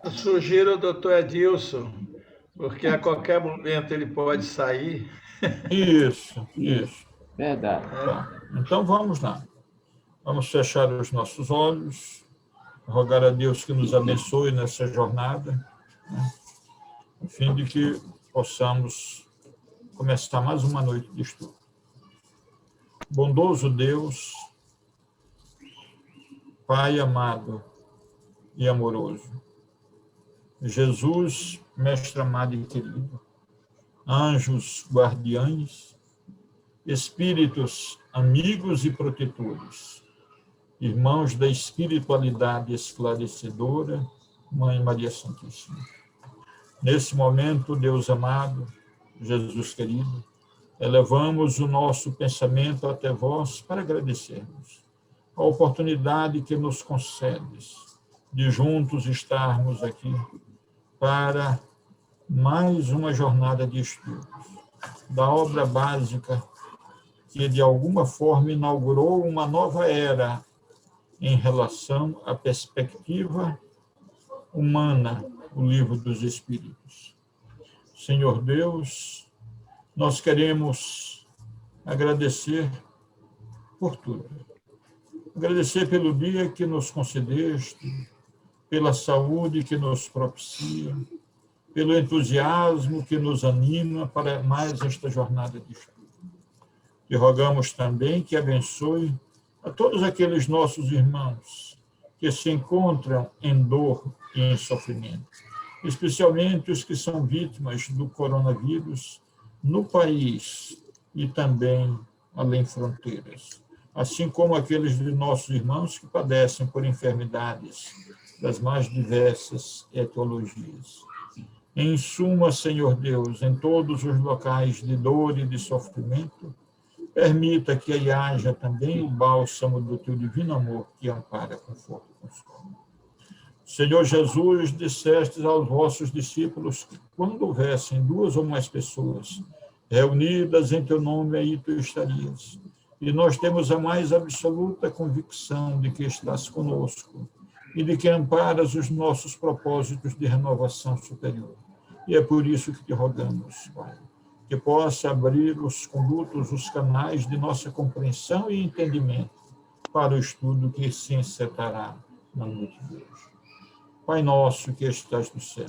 Eu sugiro ao doutor Edilson, porque a qualquer momento ele pode sair. Isso. Verdade. Tá. Então vamos lá. Vamos fechar os nossos olhos, rogar a Deus que nos abençoe nessa jornada, né, a fim de que possamos começar mais uma noite de estudo. Bondoso Deus, Pai amado e amoroso, Jesus, Mestre amado e querido, anjos guardiães, espíritos amigos e protetores, irmãos da espiritualidade esclarecedora, Mãe Maria Santíssima. Nesse momento, Deus amado, Jesus querido, elevamos o nosso pensamento até vós para agradecermos a oportunidade que nos concedes de juntos estarmos aqui para mais uma jornada de estudos da obra básica que, de alguma forma, inaugurou uma nova era em relação à perspectiva humana, o Livro dos Espíritos. Senhor Deus, nós queremos agradecer por tudo. Agradecer pelo dia que nos concedeste, pela saúde que nos propicia, pelo entusiasmo que nos anima para mais esta jornada de estudo. Te rogamos também que abençoe a todos aqueles nossos irmãos que se encontram em dor e em sofrimento, especialmente os que são vítimas do coronavírus no país e também além fronteiras, assim como aqueles de nossos irmãos que padecem por enfermidades das mais diversas etiologias. Em suma, Senhor Deus, em todos os locais de dor e de sofrimento, permita que aí haja também o bálsamo do teu divino amor que ampara, conforta e consola. Senhor Jesus, dissestes aos vossos discípulos que quando houvessem duas ou mais pessoas reunidas em teu nome, aí tu estarias. E nós temos a mais absoluta convicção de que estás conosco e de que amparas os nossos propósitos de renovação superior. E é por isso que te rogamos, Pai, que possa abrir os condutos, os canais de nossa compreensão e entendimento para o estudo que se encetará na noite de hoje. Pai nosso que estás no céu,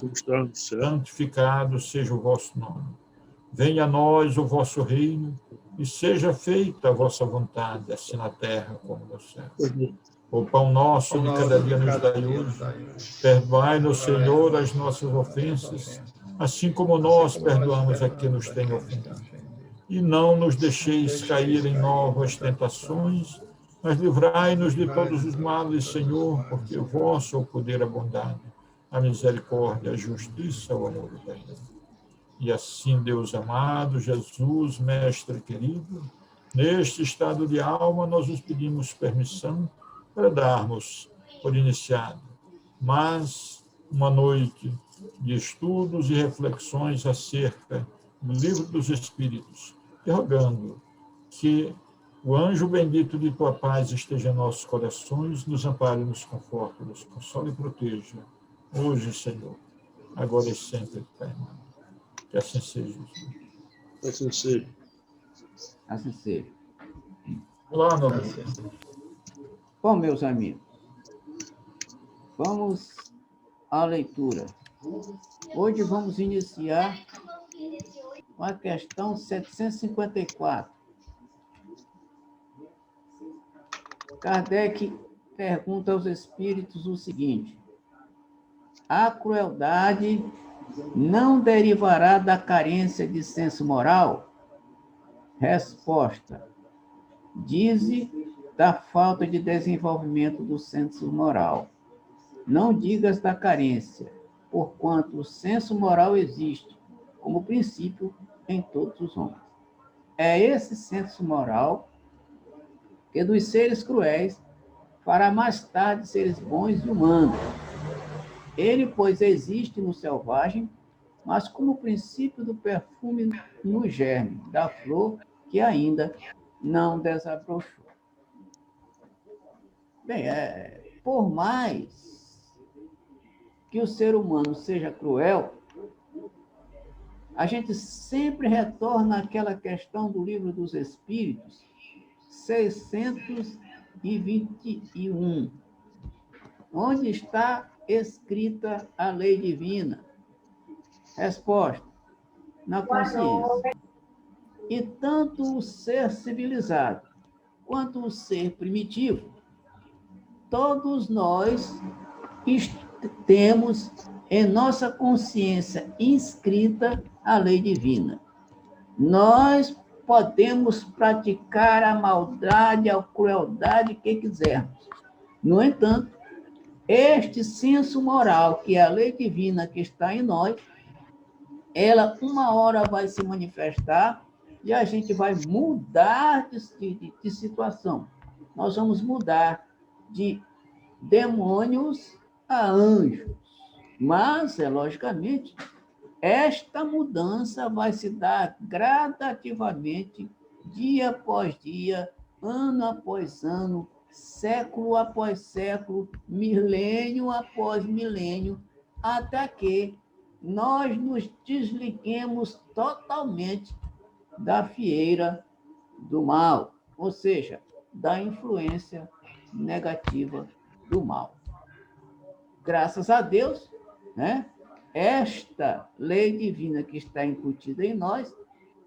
santificado seja o vosso nome. Venha a nós o vosso reino e seja feita a vossa vontade, assim na terra como no céu. O pão nosso de cada dia nos dai hoje. Perdoai-nos, Senhor, as nossas ofensas, assim como nós perdoamos a quem nos tem ofendido. E não nos deixeis cair em novas tentações, mas livrai-nos de todos os males, Senhor, porque o vosso é o poder, a bondade, a misericórdia, a justiça, o amor eterno. E assim, Deus amado, Jesus, Mestre querido, neste estado de alma, nós os pedimos permissão para darmos por iniciado mais uma noite de estudos e reflexões acerca do Livro dos Espíritos, e rogando que o anjo bendito de tua paz esteja em nossos corações, nos ampare, nos conforte, nos console e proteja, hoje, Senhor, agora e sempre, Pai amado. Que assim seja, Jesus. Assim seja. Assim seja. Olá, nobre. Bom, meus amigos, vamos à leitura. Hoje vamos iniciar com a questão 754. Kardec pergunta aos espíritos o seguinte: a crueldade não derivará da carência de senso moral? Resposta: dize da falta de desenvolvimento do senso moral. Não digas da carência, porquanto o senso moral existe como princípio em todos os homens. É esse senso moral que dos seres cruéis fará mais tarde seres bons e humanos. Ele, pois, existe no selvagem, mas como princípio do perfume no germe da flor que ainda não desabrochou. Bem, por mais que o ser humano seja cruel, a gente sempre retorna àquela questão do Livro dos Espíritos, 621, onde está escrita a lei divina. Resposta: na consciência. E tanto o ser civilizado quanto o ser primitivo, todos nós temos em nossa consciência inscrita a lei divina. Nós podemos praticar a maldade, a crueldade que quisermos. No entanto, este senso moral, que é a lei divina que está em nós, ela uma hora vai se manifestar e a gente vai mudar de situação. Nós vamos mudar de demônios a anjos. Mas, logicamente, esta mudança vai se dar gradativamente, dia após dia, ano após ano, século após século, milênio após milênio, até que nós nos desliguemos totalmente da fieira do mal, ou seja, da influência negativa do mal. Graças a Deus, né? Esta lei divina que está incutida em nós,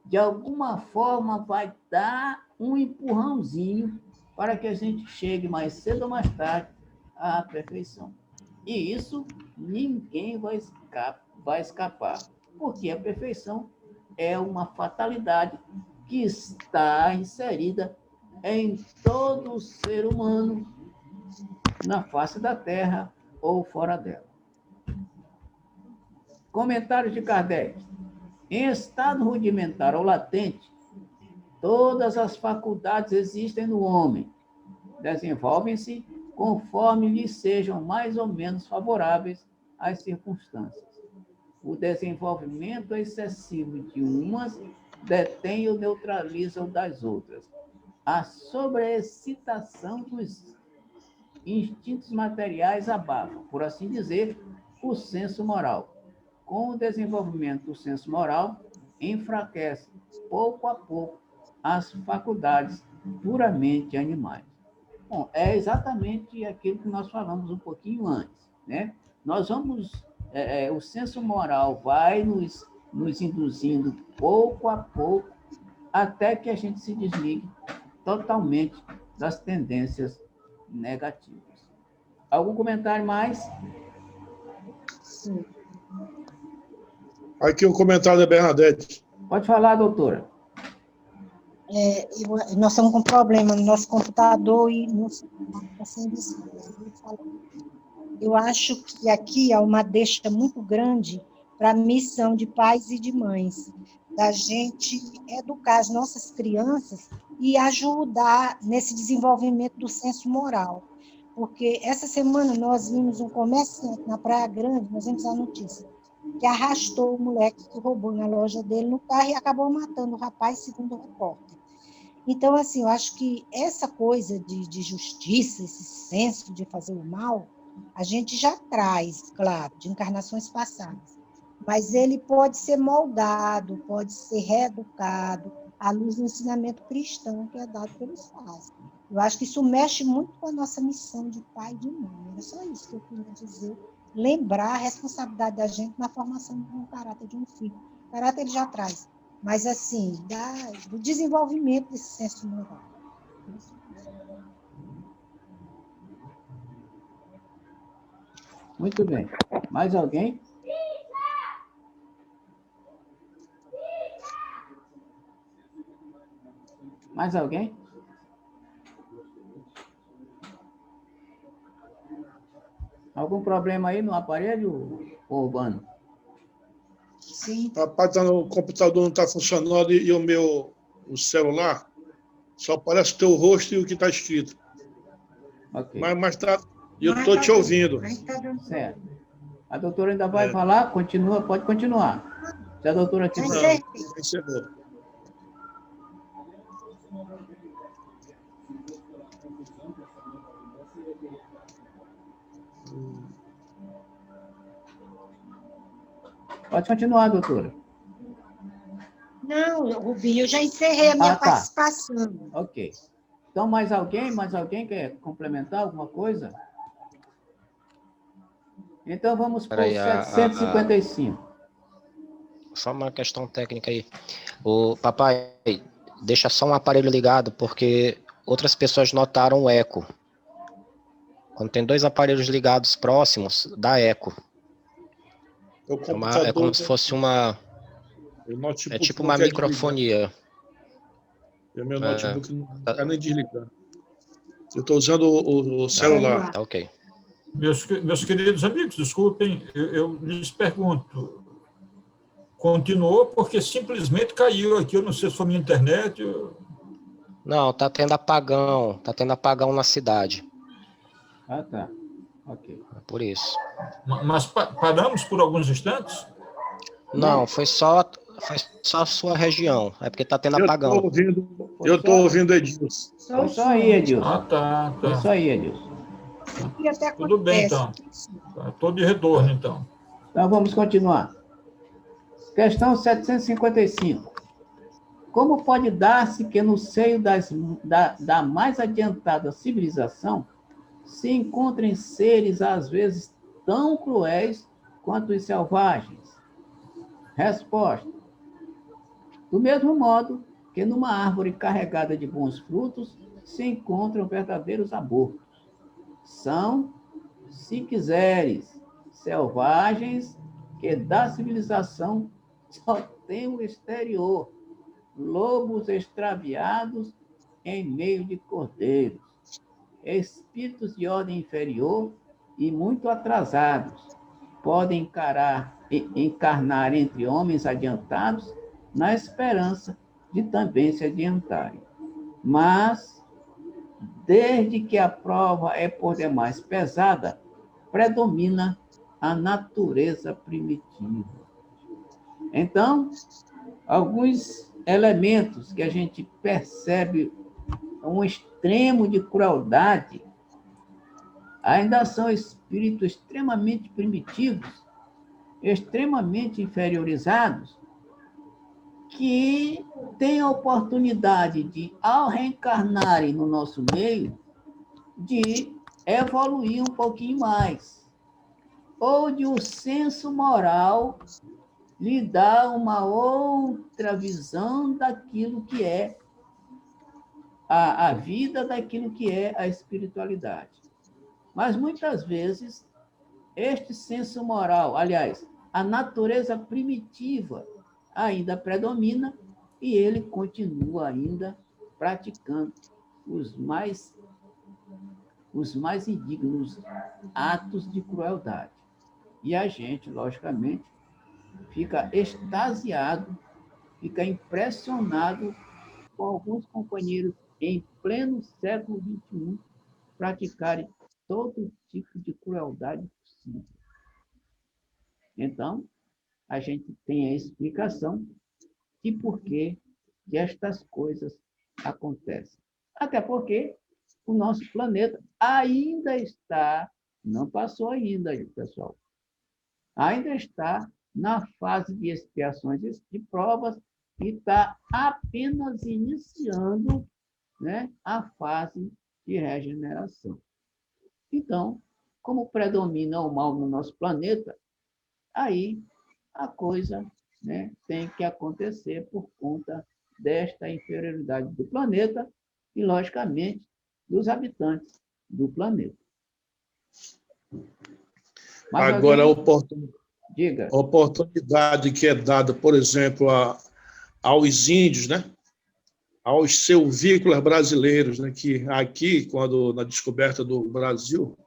de alguma forma vai dar um empurrãozinho para que a gente chegue mais cedo ou mais tarde à perfeição. E isso ninguém vai escapar, porque a perfeição é uma fatalidade que está inserida em todo ser humano na face da Terra ou fora dela. Comentário de Kardec. Em estado rudimentar ou latente, todas as faculdades existem no homem. Desenvolvem-se conforme lhes sejam mais ou menos favoráveis as circunstâncias. O desenvolvimento excessivo de umas detém ou neutraliza o das outras. A sobreexcitação dos instintos materiais abafa, por assim dizer, o senso moral. Com o desenvolvimento do senso moral, enfraquece, pouco a pouco, as faculdades puramente animais. Bom, é exatamente aquilo que nós falamos um pouquinho antes, né? Nós vamos, o senso moral vai nos induzindo pouco a pouco, até que a gente se desligue totalmente das tendências negativas. Algum comentário mais? Sim. Aqui um comentário da Bernadette. Pode falar, doutora. Nós estamos com problema no nosso computador e no eu acho que aqui há uma deixa muito grande para a missão de pais e de mães, da gente educar as nossas crianças e ajudar nesse desenvolvimento do senso moral. Porque essa semana nós vimos um comerciante na Praia Grande, nós vimos a notícia, que arrastou o moleque que roubou na loja dele no carro e acabou matando o rapaz, segundo o repórter. Então, assim, eu acho que essa coisa de justiça, esse senso de fazer o mal, a gente já traz, claro, de encarnações passadas. Mas ele pode ser moldado, pode ser reeducado à luz do ensinamento cristão que é dado pelos pais. Eu acho que isso mexe muito com a nossa missão de pai e de mãe. Era só isso que eu queria dizer. Lembrar a responsabilidade da gente na formação do caráter de um filho. O caráter ele já traz, mas assim, do desenvolvimento desse senso moral. Muito bem. Mais alguém? Mais alguém? Algum problema aí no aparelho, Urbano? Sim. Rapaz, o computador não está funcionando e o celular só aparece o teu rosto e o que está escrito. Ok. Mas eu estou te ouvindo. Certo. A doutora ainda vai falar? Continua, pode continuar. Se a doutora quiser. Não. Pode continuar, doutora. Não, Rubinho, eu já encerrei a minha Tá. participação. Ok. Então, mais alguém quer complementar alguma coisa? Então, vamos para o 755. Só uma questão técnica aí. O papai, deixa só um aparelho ligado, porque outras pessoas notaram o eco. Quando tem dois aparelhos ligados próximos, dá eco. É como se fosse uma... É tipo uma microfonia. E o meu notebook não está nem desligando. Eu estou usando o celular. Tá ok. Meus queridos amigos, desculpem, eu lhes pergunto. Continuou porque simplesmente caiu aqui, eu não sei se foi minha internet. Não, tá tendo apagão na cidade. Ah, tá. Ok. Por isso. Mas paramos por alguns instantes? Não, foi só a sua região. É porque tá tendo apagão. Eu estou ouvindo Edilson. Foi só aí, Edilson. Ah, tá. Foi só aí, Edilson. Tudo bem, então. Estou de retorno, então. Então, vamos continuar. Questão 755. Como pode dar-se que no seio da mais adiantada civilização se encontrem seres, às vezes, tão cruéis quanto os selvagens? Resposta. Do mesmo modo que numa árvore carregada de bons frutos se encontram verdadeiros abortos. São, se quiseres, selvagens que da civilização só tem o exterior, lobos extraviados em meio de cordeiros, espíritos de ordem inferior e muito atrasados, podem encarnar entre homens adiantados na esperança de também se adiantarem. Mas, desde que a prova é por demais pesada, predomina a natureza primitiva. Então, alguns elementos que a gente percebe um extremo de crueldade ainda são espíritos extremamente primitivos, extremamente inferiorizados, que têm a oportunidade de, ao reencarnarem no nosso meio, de evoluir um pouquinho mais, ou de o senso moral lhe dar uma outra visão daquilo que é a vida, daquilo que é a espiritualidade. Mas, muitas vezes, este senso moral, aliás, a natureza primitiva ainda predomina e ele continua ainda praticando os mais indignos atos de crueldade. E a gente, logicamente, fica extasiado, fica impressionado com alguns companheiros em pleno século XXI praticarem todo tipo de crueldade possível. Então, a gente tem a explicação de por que estas coisas acontecem. Até porque o nosso planeta ainda está, não passou ainda, pessoal, ainda está na fase de expiações de provas e está apenas iniciando, né, a fase de regeneração. Então, como predomina o mal no nosso planeta, aí a coisa, né, tem que acontecer por conta desta inferioridade do planeta e, logicamente, dos habitantes do planeta. Mas agora, diga. A oportunidade que é dada, por exemplo, aos índios, né? Aos silvícolas brasileiros, né? Que aqui, quando na descoberta do Brasil,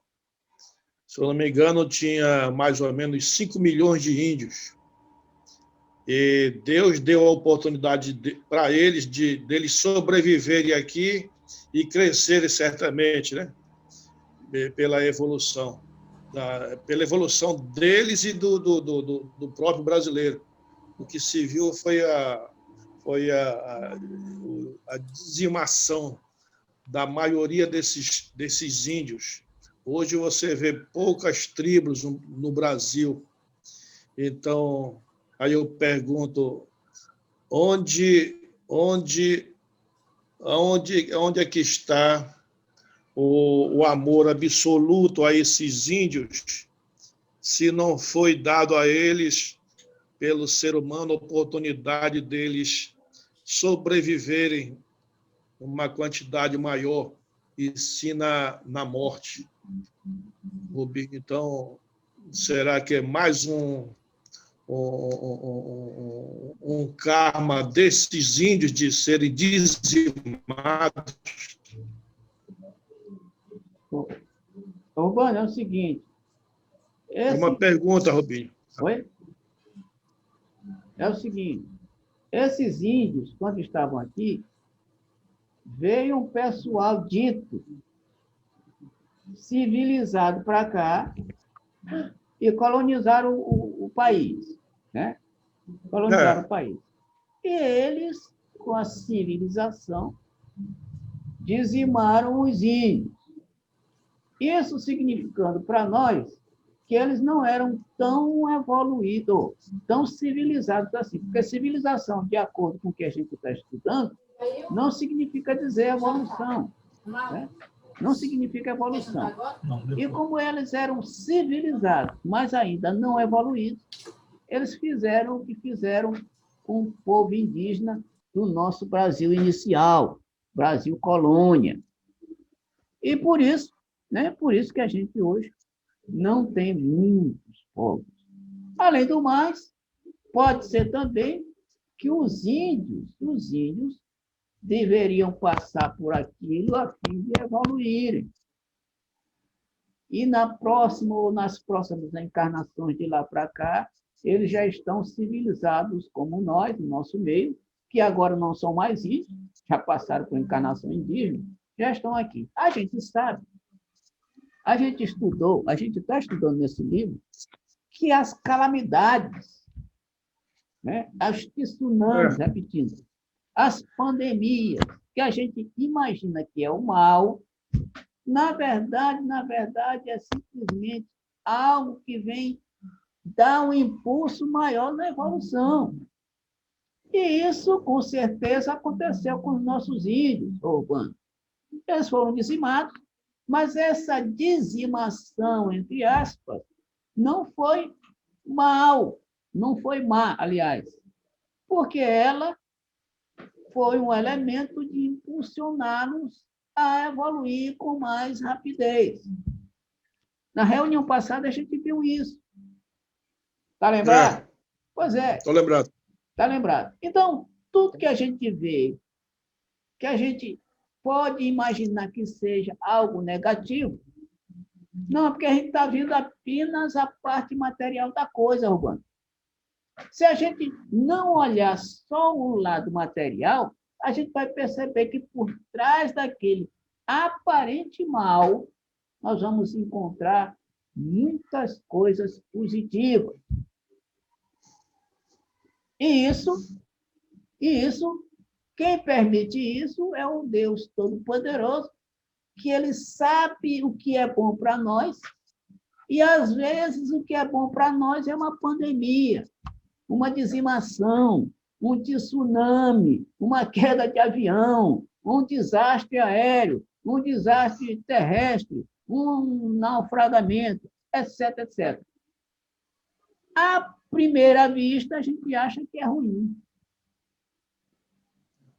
se eu não me engano, tinha mais ou menos 5 milhões de índios. E Deus deu a oportunidade para eles deles sobreviverem aqui e crescerem certamente, né? Pela evolução deles e do próprio brasileiro. O que se viu foi a dizimação da maioria desses índios Hoje você vê poucas tribos no Brasil. Então, aí eu pergunto, onde é que está o amor absoluto a esses índios, se não foi dado a eles, pelo ser humano, a oportunidade deles sobreviverem uma quantidade maior, e sim na morte? Rubinho, então, será que é mais um karma desses índios de serem dizimados? Urbano, é o seguinte. É uma pergunta, Rubinho. Oi? É o seguinte. Esses índios, quando estavam aqui, veio um pessoal dito civilizado para cá e colonizaram o país, né? Colonizaram o país. E eles, com a civilização, dizimaram os índios. Isso significando para nós que eles não eram tão evoluídos, tão civilizados assim. Porque civilização, de acordo com o que a gente está estudando, não significa dizer evolução. Né? Não significa evolução. E como eles eram civilizados, mas ainda não evoluídos, eles fizeram o que fizeram com o povo indígena do nosso Brasil inicial, Brasil colônia. E por isso, né, por isso que a gente hoje não tem muitos povos. Além do mais, pode ser também que os índios deveriam passar por aquilo a fim de evoluírem. E na próxima ou nas próximas encarnações de lá para cá, eles já estão civilizados como nós, no nosso meio, que agora não são mais índios, já passaram por encarnação indígena, já estão aqui. A gente sabe, a gente estudou, a gente está estudando nesse livro, que as calamidades, né, as tsunamis, repetindo, as pandemias, que a gente imagina que é o mal, na verdade, é simplesmente algo que vem dar um impulso maior na evolução. E isso, com certeza, aconteceu com os nossos índios urbanos. Eles foram dizimados, mas essa dizimação, entre aspas, não foi mal, não foi má, aliás, porque ela foi um elemento de impulsioná-los a evoluir com mais rapidez. Na reunião passada, a gente viu isso. Está lembrado? Pois é. Estou lembrado. Está lembrado. Então, tudo que a gente vê, que a gente pode imaginar que seja algo negativo, não, é porque a gente está vendo apenas a parte material da coisa, Urbano. Se a gente não olhar só o lado material, a gente vai perceber que por trás daquele aparente mal, nós vamos encontrar muitas coisas positivas. E isso, quem permite isso é o Deus Todo-Poderoso, que ele sabe o que é bom para nós, e às vezes o que é bom para nós é uma pandemia, uma dizimação, um tsunami, uma queda de avião, um desastre aéreo, um desastre terrestre, um naufragamento, etc, etc. À primeira vista, a gente acha que é ruim.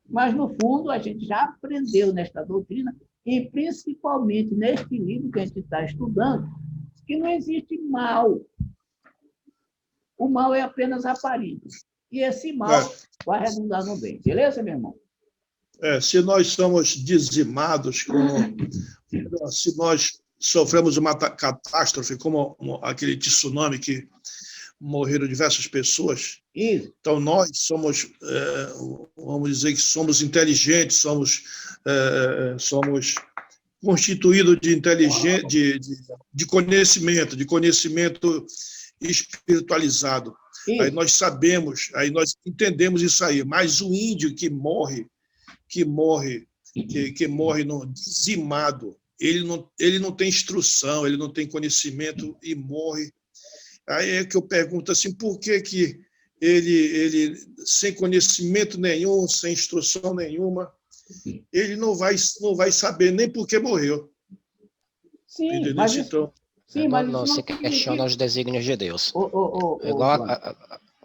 Mas, no fundo, a gente já aprendeu nesta doutrina, e principalmente neste livro que a gente está estudando, que não existe mal. O mal é apenas aparente. E esse mal vai redundar no bem. Beleza, meu irmão? Se nós somos dizimados, se nós sofremos uma catástrofe, como aquele tsunami que morreram diversas pessoas, isso. Então nós somos, vamos dizer que somos inteligentes, somos constituídos de conhecimento espiritualizado. Isso. Aí nós sabemos, aí nós entendemos isso aí. Mas o índio que morre no dizimado, ele não tem instrução, ele não tem conhecimento e morre. Aí é que eu pergunto assim, por que que ele sem conhecimento nenhum, sem instrução nenhuma, ele não vai saber nem por que morreu. Sim, Entendeu? mas isso, Então, sim, mas Não isso se questiona os desígnios de Deus. Ô, Igual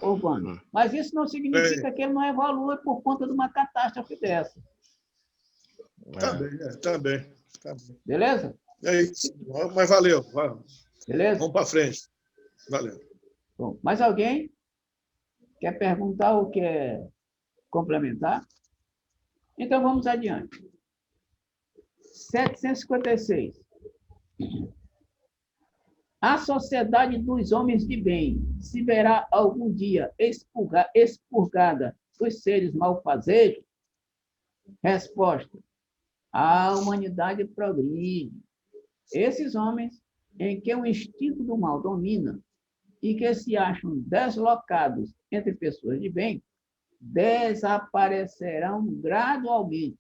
Urbano, mas isso não significa que ele não evolua por conta de uma catástrofe dessa. tá bem. Beleza? É isso. Mas valeu. Beleza? Vamos para frente. Valeu. Bom, mais alguém quer perguntar ou quer complementar? Então, vamos adiante. 756. A sociedade dos homens de bem se verá algum dia expurgada dos seres malfazejos? Resposta. A humanidade progride. Esses homens, em que o instinto do mal domina e que se acham deslocados entre pessoas de bem, desaparecerão gradualmente,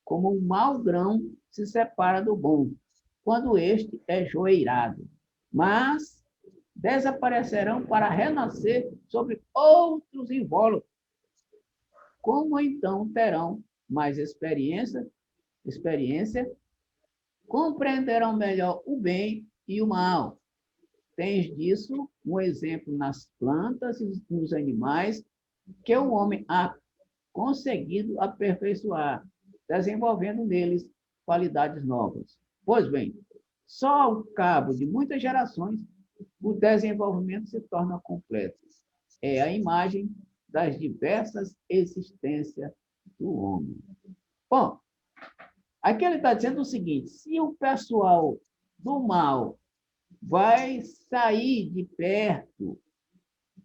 como um mau grão se separa do bom, quando este é joeirado. Mas desaparecerão para renascer sobre outros invólucros. Como então terão mais experiência, compreenderão melhor o bem e o mal. Tens disso um exemplo nas plantas e nos animais que o homem ha conseguido aperfeiçoar, desenvolvendo neles qualidades novas. Pois bem, só ao cabo de muitas gerações, o desenvolvimento se torna completo. É a imagem das diversas existências do homem. Bom, aqui ele está dizendo o seguinte: se o pessoal do mal vai sair de perto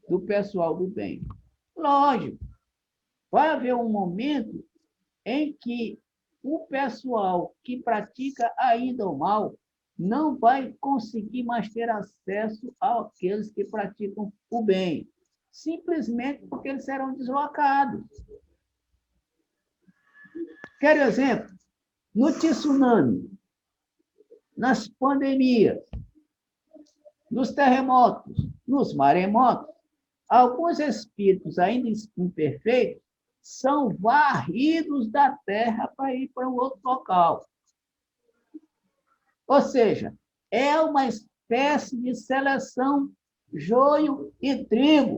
do pessoal do bem, lógico, vai haver um momento em que o pessoal que pratica ainda o mal não vai conseguir mais ter acesso àqueles que praticam o bem, simplesmente porque eles serão deslocados. Quero exemplo? No tsunami, nas pandemias, nos terremotos, nos maremotos, alguns espíritos ainda imperfeitos são varridos da terra para ir para um outro local. Ou seja, é uma espécie de seleção joio e trigo.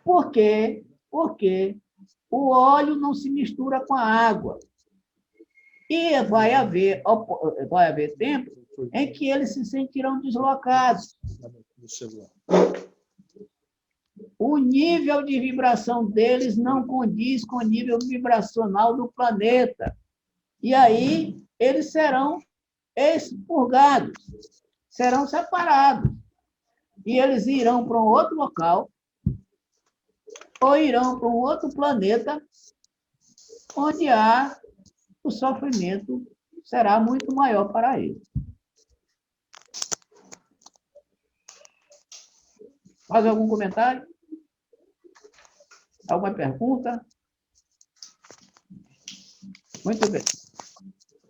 Por quê? Porque o óleo não se mistura com a água. E vai haver tempo em que eles se sentirão deslocados. O nível de vibração deles não condiz com o nível vibracional do planeta. E aí, eles serão expurgados, serão separados. E eles irão para um outro local, ou irão para um outro planeta, onde o sofrimento será muito maior para eles. Faz algum comentário? Alguma pergunta? Muito bem.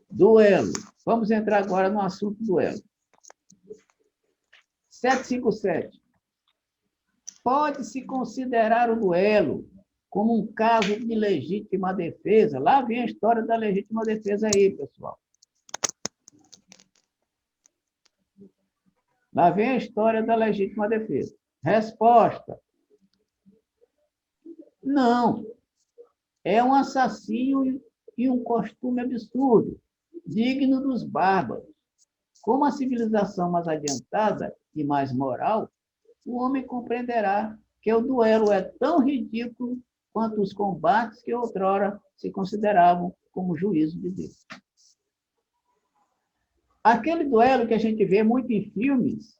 Duelo. Vamos entrar agora no assunto duelo. 757. Pode-se considerar o duelo como um caso de legítima defesa? Lá vem a história da legítima defesa aí, pessoal. Lá vem a história da legítima defesa. Resposta. Não. É um assassino e um costume absurdo, digno dos bárbaros. Como a civilização mais adiantada e mais moral, o homem compreenderá que o duelo é tão ridículo quanto os combates que outrora se consideravam como juízo de Deus. Aquele duelo que a gente vê muito em filmes,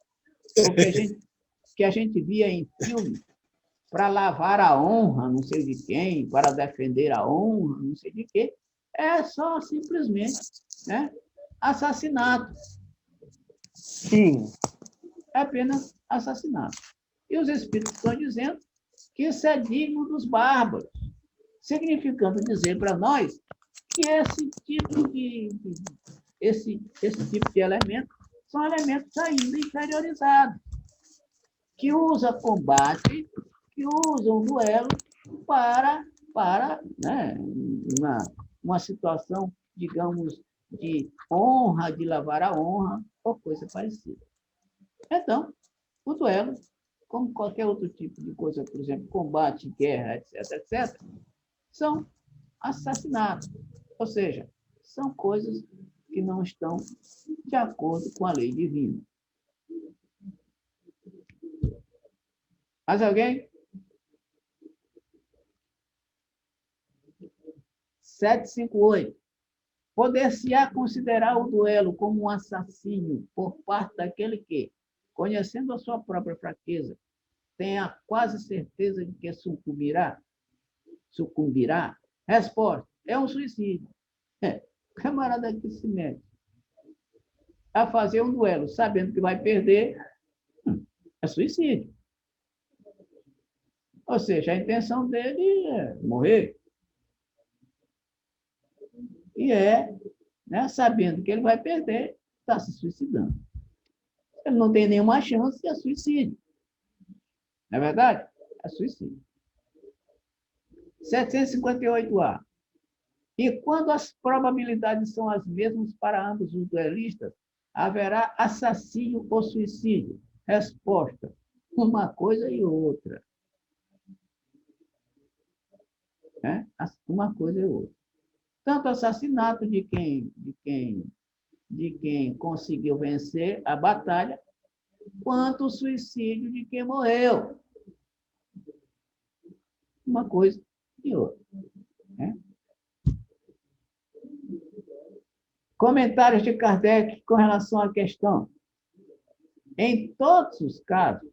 ou que a gente via em filmes, para lavar a honra, não sei de quem, para defender a honra, não sei de quê, é só simplesmente, né, assassinato. Sim. É apenas assassinato. E os espíritos estão dizendo que isso é digno dos bárbaros, significando dizer para nós E esse tipo de elemento são elementos ainda inferiorizados, que usam combate, que usam duelo para né, uma situação, digamos, de honra, de lavar a honra, ou coisa parecida. Então, o duelo, como qualquer outro tipo de coisa, por exemplo, combate, guerra, etc., são assassinatos. Ou seja, são coisas que não estão de acordo com a lei divina. Mais alguém? 758. Poder-se-á considerar o duelo como um assassínio por parte daquele que, conhecendo a sua própria fraqueza, tem a quase certeza de que sucumbirá? Resposta: é um suicídio. O camarada que se mete a fazer um duelo sabendo que vai perder, é suicídio. Ou seja, a intenção dele é morrer. E né, sabendo que ele vai perder, está se suicidando. Ele não tem nenhuma chance, é suicídio. Não é verdade? É suicídio. 758A. E quando as probabilidades são as mesmas para ambos os duelistas, haverá assassínio ou suicídio? Resposta: uma coisa e outra. Uma coisa e outra. Tanto assassinato de quem conseguiu vencer a batalha, quanto o suicídio de quem morreu. Uma coisa e outra. Comentários de Kardec com relação à questão. Em todos os casos,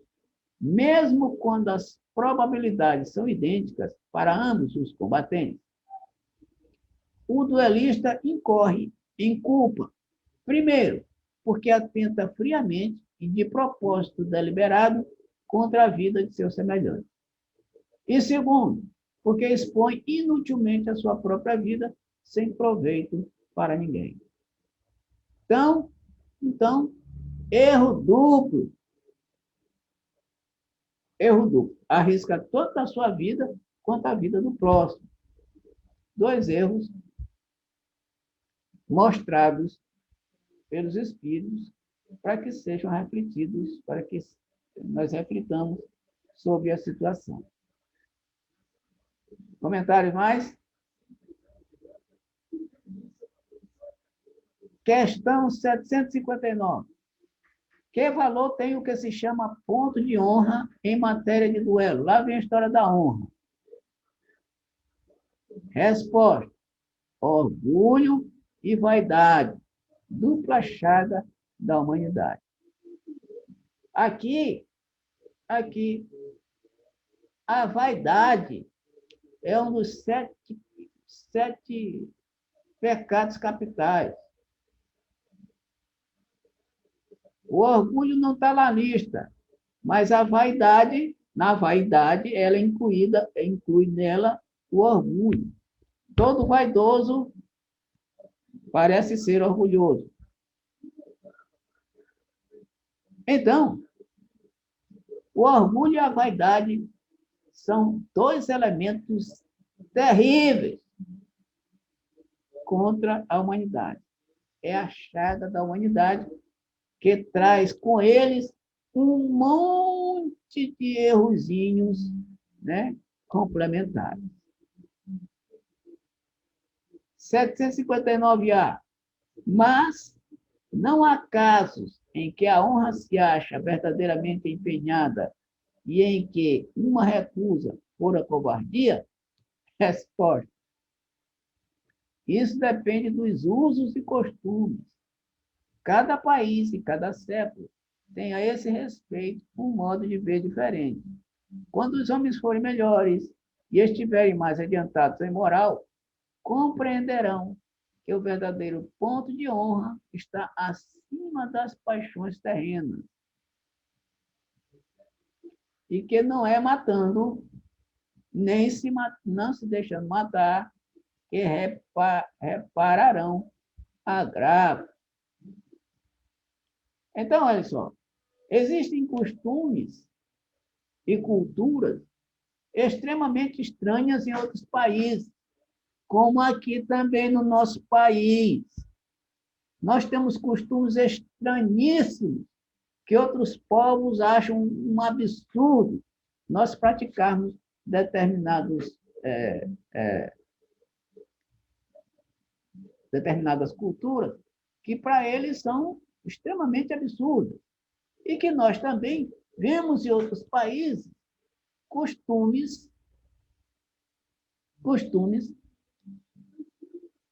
mesmo quando as probabilidades são idênticas para ambos os combatentes, o duelista incorre em culpa. Primeiro, porque atenta friamente e de propósito deliberado contra a vida de seu semelhante. E segundo, porque expõe inutilmente a sua própria vida sem proveito para ninguém. Então, erro duplo. Erro duplo. Arrisca toda a sua vida quanto a vida do próximo. Dois erros mostrados pelos espíritos para que sejam refletidos, para que nós reflitamos sobre a situação. Comentários mais? Questão 759. Que valor tem o que se chama ponto de honra em matéria de duelo? Lá vem a história da honra. Resposta: orgulho e vaidade. Dupla chaga da humanidade. Aqui, a vaidade é um dos sete pecados capitais. O orgulho não está na lista, mas a vaidade, na vaidade, ela inclui nela o orgulho. Todo vaidoso parece ser orgulhoso. Então, o orgulho e a vaidade são dois elementos terríveis contra a humanidade. É a chaga da humanidade que traz com eles um monte de errozinhos, né, complementares. 759A. Mas não há casos em que a honra se acha verdadeiramente empenhada e em que uma recusa for a covardia? Resposta: isso depende dos usos e costumes. Cada país e cada século tem a esse respeito um modo de ver diferente. Quando os homens forem melhores e estiverem mais adiantados em moral, compreenderão que o verdadeiro ponto de honra está acima das paixões terrenas. E que não é matando, nem não se deixando matar, que repararão agravo. Então, olha só, existem costumes e culturas extremamente estranhas em outros países, como aqui também no nosso país. Nós temos costumes estranhíssimos que outros povos acham um absurdo nós praticarmos determinadas culturas que para eles são extremamente absurdas e que nós também vemos em outros países costumes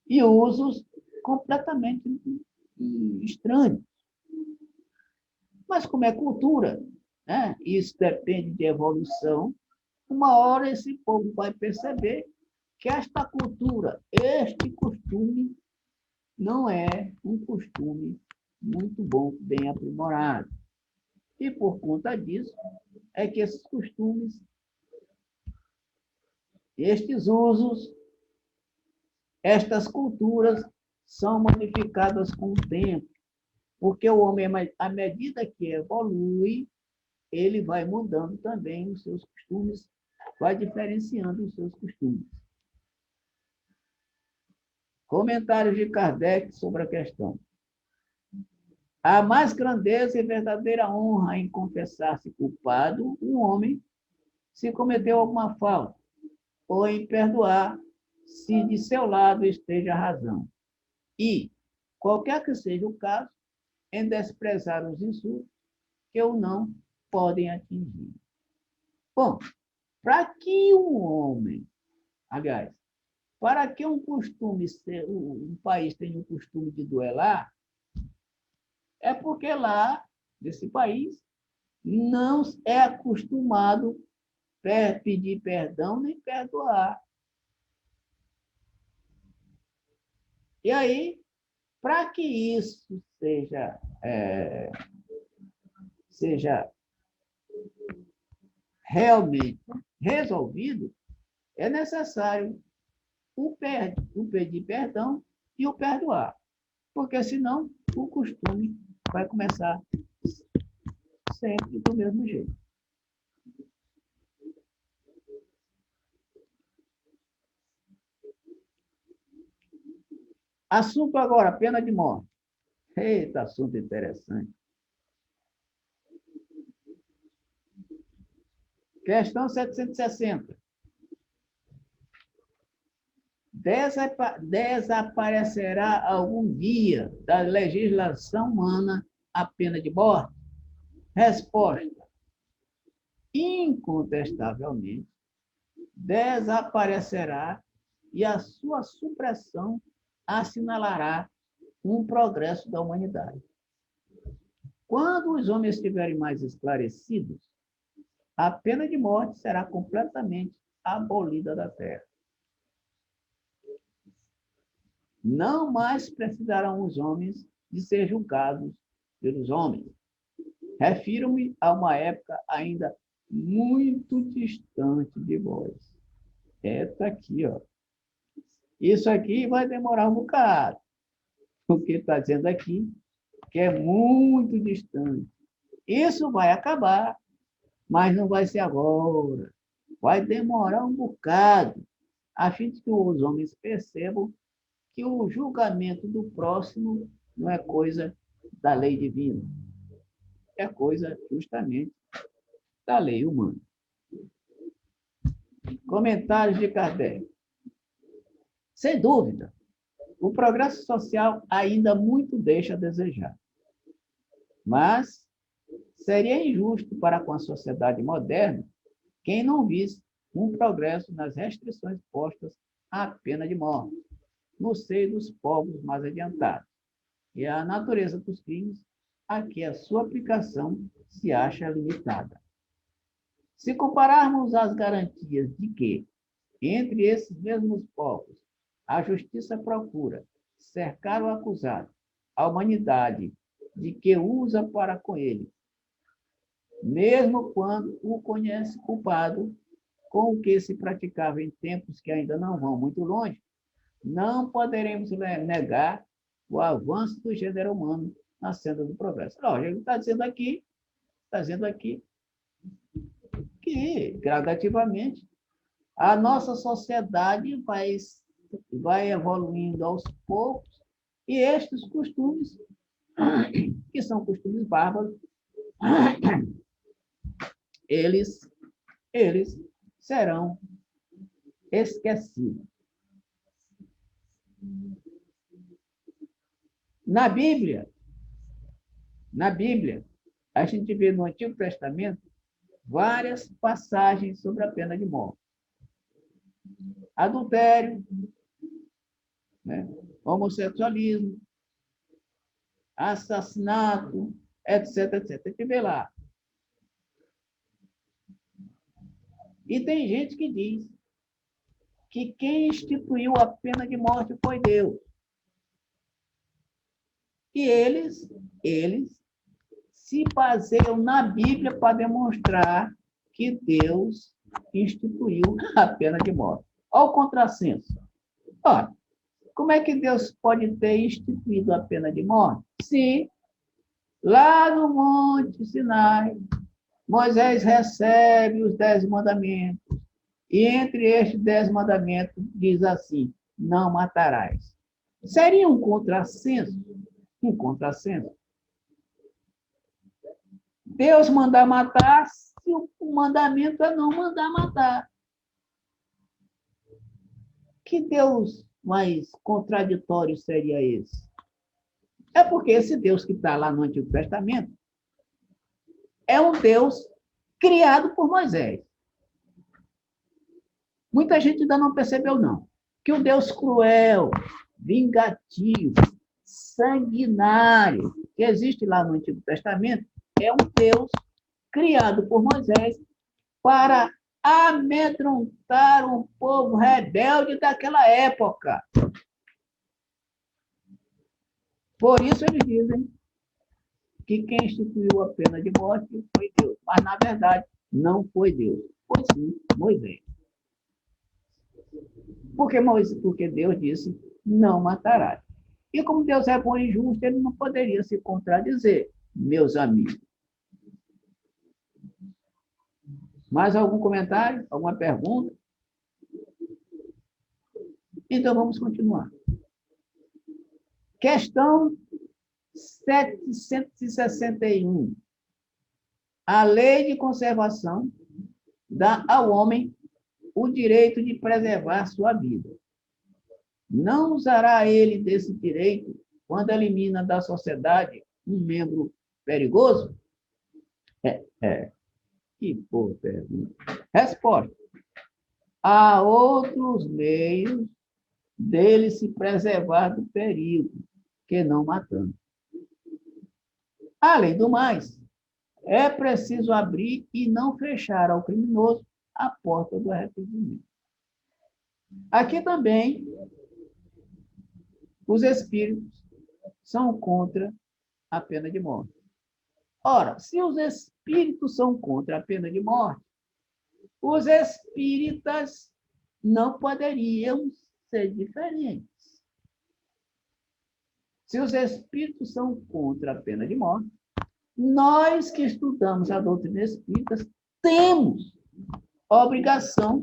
e usos completamente estranhos. Mas como é cultura, né? Isso depende de evolução, uma hora esse povo vai perceber que esta cultura, este costume, não é um costume muito bom, bem aprimorado. E por conta disso, é que esses costumes, estes usos, estas culturas são modificadas com o tempo, porque o homem, à medida que evolui, ele vai mudando também os seus costumes, vai diferenciando os seus costumes. Comentários de Kardec sobre a questão. Há mais grandeza e verdadeira honra em confessar-se culpado um homem se cometeu alguma falta, ou em perdoar se de seu lado esteja a razão. E, qualquer que seja o caso, em desprezar os insultos que o não podem atingir. Bom, para que um homem, aliás, para que um país tenha o costume de duelar, é porque lá, nesse país, não é acostumado a pedir perdão nem perdoar. E aí, para que isso seja realmente resolvido, é necessário o pedir perdão e o perdoar. Porque senão o costume vai começar sempre do mesmo jeito. Assunto agora, pena de morte. Eita, assunto interessante. Questão 760. Desaparecerá algum dia da legislação humana a pena de morte? Resposta. Incontestavelmente, desaparecerá e a sua supressão assinalará um progresso da humanidade. Quando os homens estiverem mais esclarecidos, a pena de morte será completamente abolida da terra. Não mais precisarão os homens de ser julgados pelos homens. Refiro-me a uma época ainda muito distante de vós. Está aqui, ó. Isso aqui vai demorar um bocado, porque está dizendo aqui que é muito distante. Isso vai acabar, mas não vai ser agora. Vai demorar um bocado, a fim de que os homens percebam que o julgamento do próximo não é coisa da lei divina, é coisa justamente da lei humana. Comentários de Kardec. Sem dúvida, o progresso social ainda muito deixa a desejar. Mas seria injusto para com a sociedade moderna quem não visse um progresso nas restrições postas à pena de morte, no seio dos povos mais adiantados. E a natureza dos crimes, a que a sua aplicação se acha limitada. Se compararmos as garantias de que, entre esses mesmos povos, a justiça procura cercar o acusado, a humanidade de que usa para com ele, mesmo quando o conhece culpado, com o que se praticava em tempos que ainda não vão muito longe, não poderemos negar o avanço do gênero humano na senda do progresso. Lógico, ele está dizendo aqui que, gradativamente, a nossa sociedade vai evoluindo aos poucos e estes costumes, que são costumes bárbaros, eles serão esquecidos. Na Bíblia, a gente vê no Antigo Testamento várias passagens sobre a pena de morte. Adultério, né? Homossexualismo, assassinato, etc, etc. A gente vê lá. E tem gente que diz que quem instituiu a pena de morte foi Deus. E eles se baseiam na Bíblia para demonstrar que Deus instituiu a pena de morte. Olha o contrassenso. Olha, como é que Deus pode ter instituído a pena de morte se lá no Monte Sinai Moisés recebe os 10 mandamentos e entre estes 10 mandamentos diz assim: não matarás. Seria um contrassenso? Um contrassenso. Deus mandar matar se o mandamento é não mandar matar. Que Deus mais contraditório seria esse? É porque esse Deus que está lá no Antigo Testamento é um Deus criado por Moisés. Muita gente ainda não percebeu, não, que o Deus cruel, vingativo, sanguinário, que existe lá no Antigo Testamento, é um Deus criado por Moisés para amedrontar um povo rebelde daquela época. Por isso eles dizem que quem instituiu a pena de morte foi Deus. Mas, na verdade, não foi Deus. Foi sim Moisés. Porque Deus disse, não matarás. E como Deus é bom e justo, ele não poderia se contradizer, meus amigos. Mais algum comentário? Alguma pergunta? Então, vamos continuar. Questão 761. A lei de conservação dá ao homem o direito de preservar sua vida. Não usará ele desse direito quando elimina da sociedade um membro perigoso? Que boa pergunta. Resposta. Há outros meios dele se preservar do perigo, que não matando. Além do mais, é preciso abrir e não fechar ao criminoso a porta do arrependimento. Aqui também, os espíritos são contra a pena de morte. Ora, se os espíritos são contra a pena de morte, os espíritas não poderiam ser diferentes. Se os espíritos são contra a pena de morte, nós que estudamos a doutrina espírita temos a obrigação,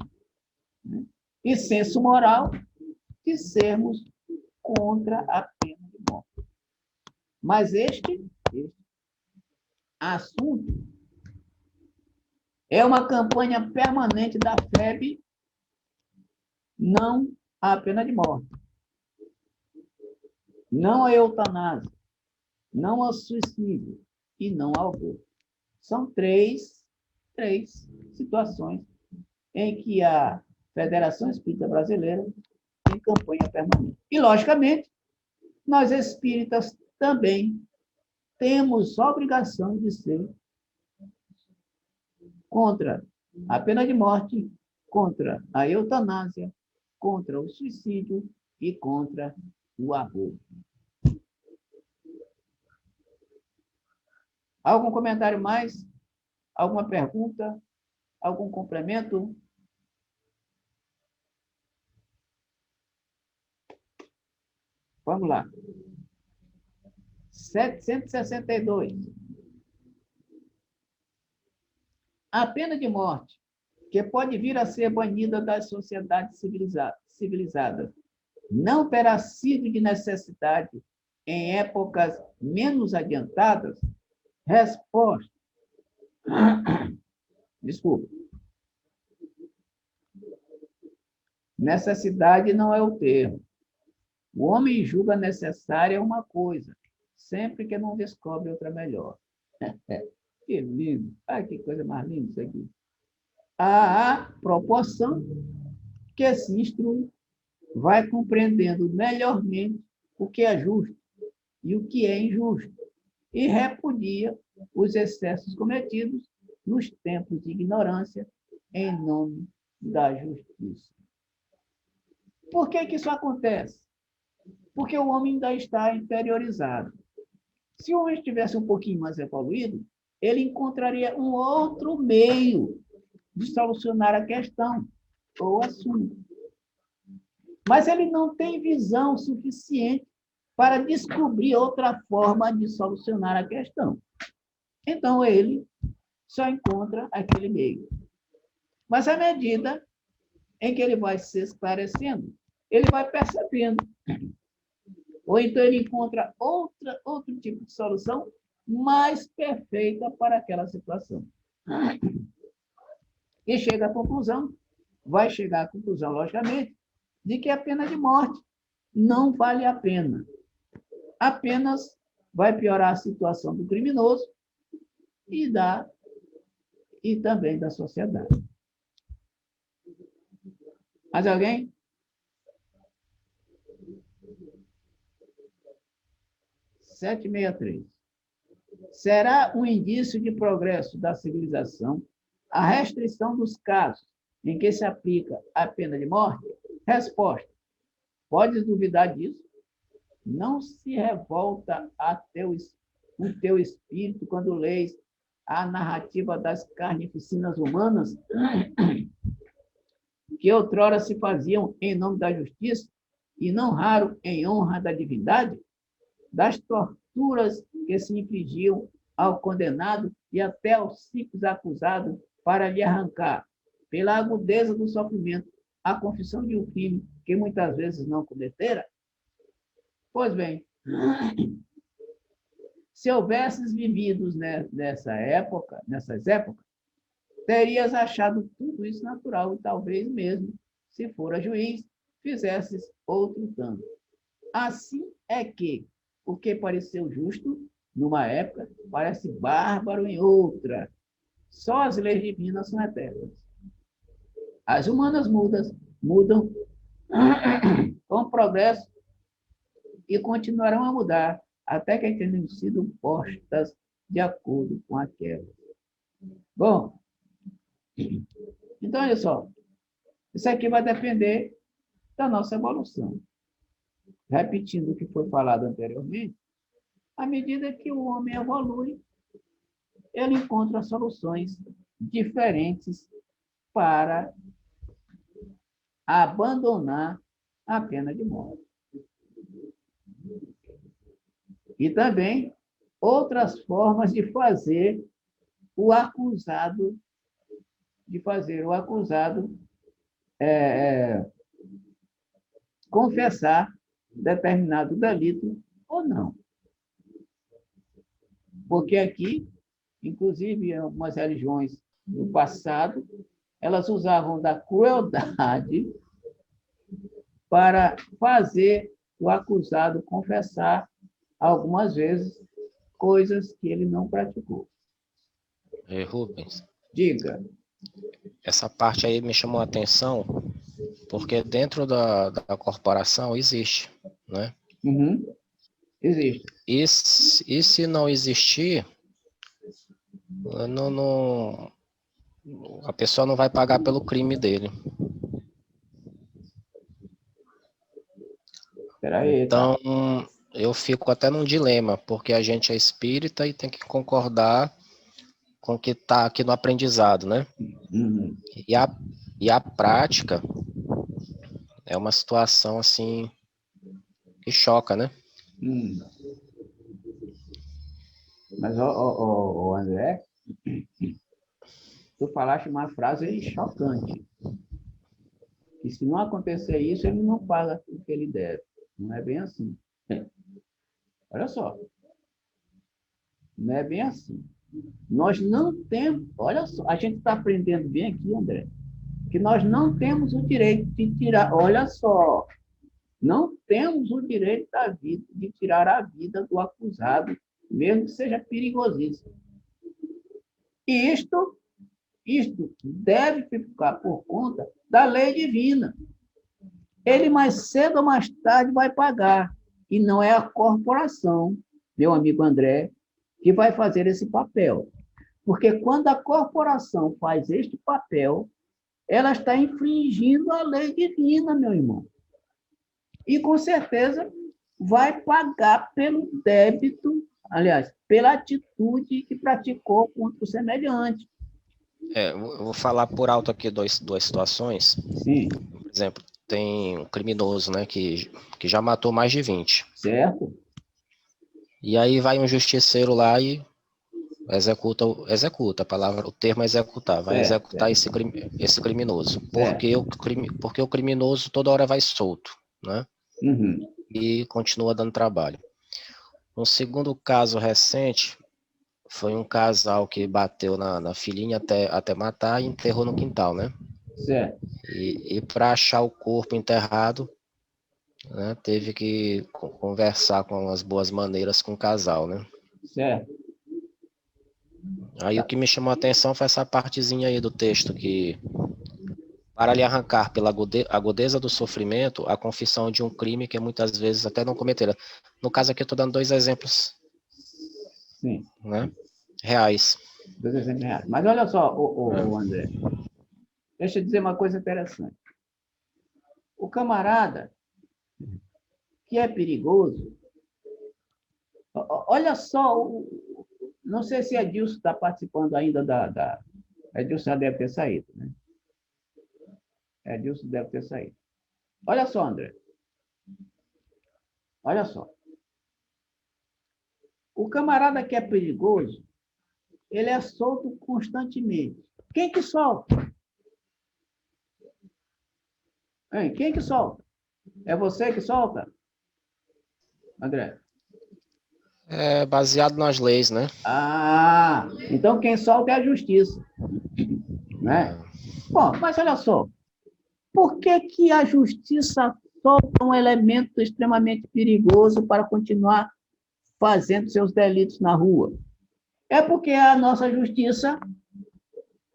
né, e senso moral de sermos contra a pena de morte. Mas este assunto é uma campanha permanente da FEB, não à pena de morte, não à eutanásia, não ao suicídio e não ao aborto. São três situações em que a Federação Espírita Brasileira tem campanha permanente. E, logicamente, nós espíritas também temos obrigação de ser contra a pena de morte, contra a eutanásia, contra o suicídio e contra o aborto. Algum comentário mais? Alguma pergunta? Algum complemento? Vamos lá. 762. A pena de morte, que pode vir a ser banida das sociedades civilizadas, não terá sido de necessidade em épocas menos adiantadas? Resposta. Desculpa. Necessidade não é o termo. O homem julga necessária uma coisa, sempre que não descobre outra melhor. Que lindo. Ah, que coisa mais linda isso aqui. A proporção que se instrui vai compreendendo melhormente o que é justo e o que é injusto e repudia os excessos cometidos nos tempos de ignorância em nome da justiça. Por que isso acontece? Porque o homem ainda está interiorizado. Se o homem estivesse um pouquinho mais evoluído, ele encontraria um outro meio de solucionar a questão ou assunto. Mas ele não tem visão suficiente para descobrir outra forma de solucionar a questão. Então, ele só encontra aquele meio. Mas à medida em que ele vai se esclarecendo, ele vai percebendo. Ou então ele encontra outro tipo de solução mais perfeita para aquela situação. E chega à conclusão, vai chegar à conclusão, logicamente, de que a pena de morte não vale a pena. Apenas vai piorar a situação do criminoso e também da sociedade. Mais alguém? (763) Será um indício de progresso da civilização a restrição dos casos em que se aplica a pena de morte? Resposta. Podes duvidar disso? Não se revolta o teu espírito quando lês a narrativa das carnificinas humanas que outrora se faziam em nome da justiça e não raro em honra da divindade? Das torturas que se infligiam ao condenado e até aos simples acusados para lhe arrancar, pela agudeza do sofrimento, a confissão de um crime que muitas vezes não cometera? Pois bem, se houvesses vivido nessas épocas, terias achado tudo isso natural e talvez mesmo, se fora juiz, fizesses outro tanto. Assim é que o que pareceu justo numa época parece bárbaro em outra. Só as leis divinas são eternas. As humanas mudam com o progresso e continuarão a mudar até que tenham sido postas de acordo com aquelas. Bom, então, olha só. Isso aqui vai depender da nossa evolução. Repetindo o que foi falado anteriormente, à medida que o homem evolui, ele encontra soluções diferentes para abandonar a pena de morte. E também outras formas de fazer o acusado confessar determinado delito ou não. Porque aqui, inclusive, algumas religiões do passado, elas usavam da crueldade para fazer o acusado confessar, algumas vezes, coisas que ele não praticou. Rubens, Diga. essa parte aí me chamou a atenção, porque dentro da corporação existe, né? Uhum. Existe. E se não existir, a pessoa não vai pagar pelo crime dele. Espera aí, então, eu fico até num dilema, porque a gente é espírita e tem que concordar com o que está aqui no aprendizado, né? Uhum. E a prática é uma situação assim e choca, né? Hum. Mas, André, tu falaste uma frase chocante. Que se não acontecer isso, ele não paga o que ele deve. Não é bem assim. Olha só. Não é bem assim. Nós não temos... Olha só, a gente está aprendendo bem aqui, André, que nós não temos o direito de tirar... Olha só. Não temos o direito da vida, de tirar a vida do acusado, mesmo que seja perigosíssimo. E isto deve ficar por conta da lei divina. Ele mais cedo ou mais tarde vai pagar. E não é a corporação, meu amigo André, que vai fazer esse papel. Porque quando a corporação faz este papel, ela está infringindo a lei divina, meu irmão. E, com certeza, vai pagar pelo débito, aliás, pela atitude que praticou contra o semelhante. Eu vou falar por alto aqui duas situações. Sim. Por exemplo, tem um criminoso, né, que já matou mais de 20. Certo? E aí vai um justiceiro lá e executa a palavra, o termo é executar, vai executar esse criminoso. Porque o criminoso toda hora vai solto, né? Uhum. E continua dando trabalho. Um segundo caso recente foi um casal que bateu na filhinha até matar e enterrou no quintal, né? Certo. E para achar o corpo enterrado, né, teve que conversar com as boas maneiras com o casal, né? Certo. Aí o que me chamou a atenção foi essa partezinha aí do texto que para lhe arrancar pela agudeza do sofrimento a confissão de um crime que muitas vezes até não cometeram. No caso aqui eu estou dando 2 exemplos, Sim. né, reais. 2 exemplos reais. Mas olha só, André, deixa eu dizer uma coisa interessante. O camarada que é perigoso, olha só, não sei se Edilson está participando ainda Edilson já deve ter saído, né? Edilson deve ter saído. Olha só, André. Olha só. O camarada que é perigoso, ele é solto constantemente. Quem que solta? Hein? Quem que solta? É você que solta? André? É baseado nas leis, né? Ah, então quem solta é a justiça. Né? Bom, mas olha só. Por que a justiça solta um elemento extremamente perigoso para continuar fazendo seus delitos na rua? É porque a nossa justiça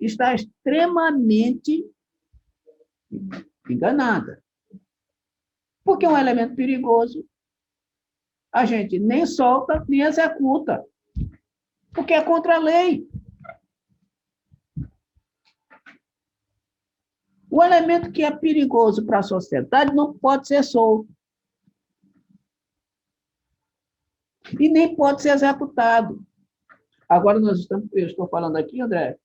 está extremamente enganada. Porque um elemento perigoso a gente nem solta, nem executa. Porque é contra a lei. O elemento que é perigoso para a sociedade não pode ser solto. E nem pode ser executado. Agora, eu estou falando aqui, André,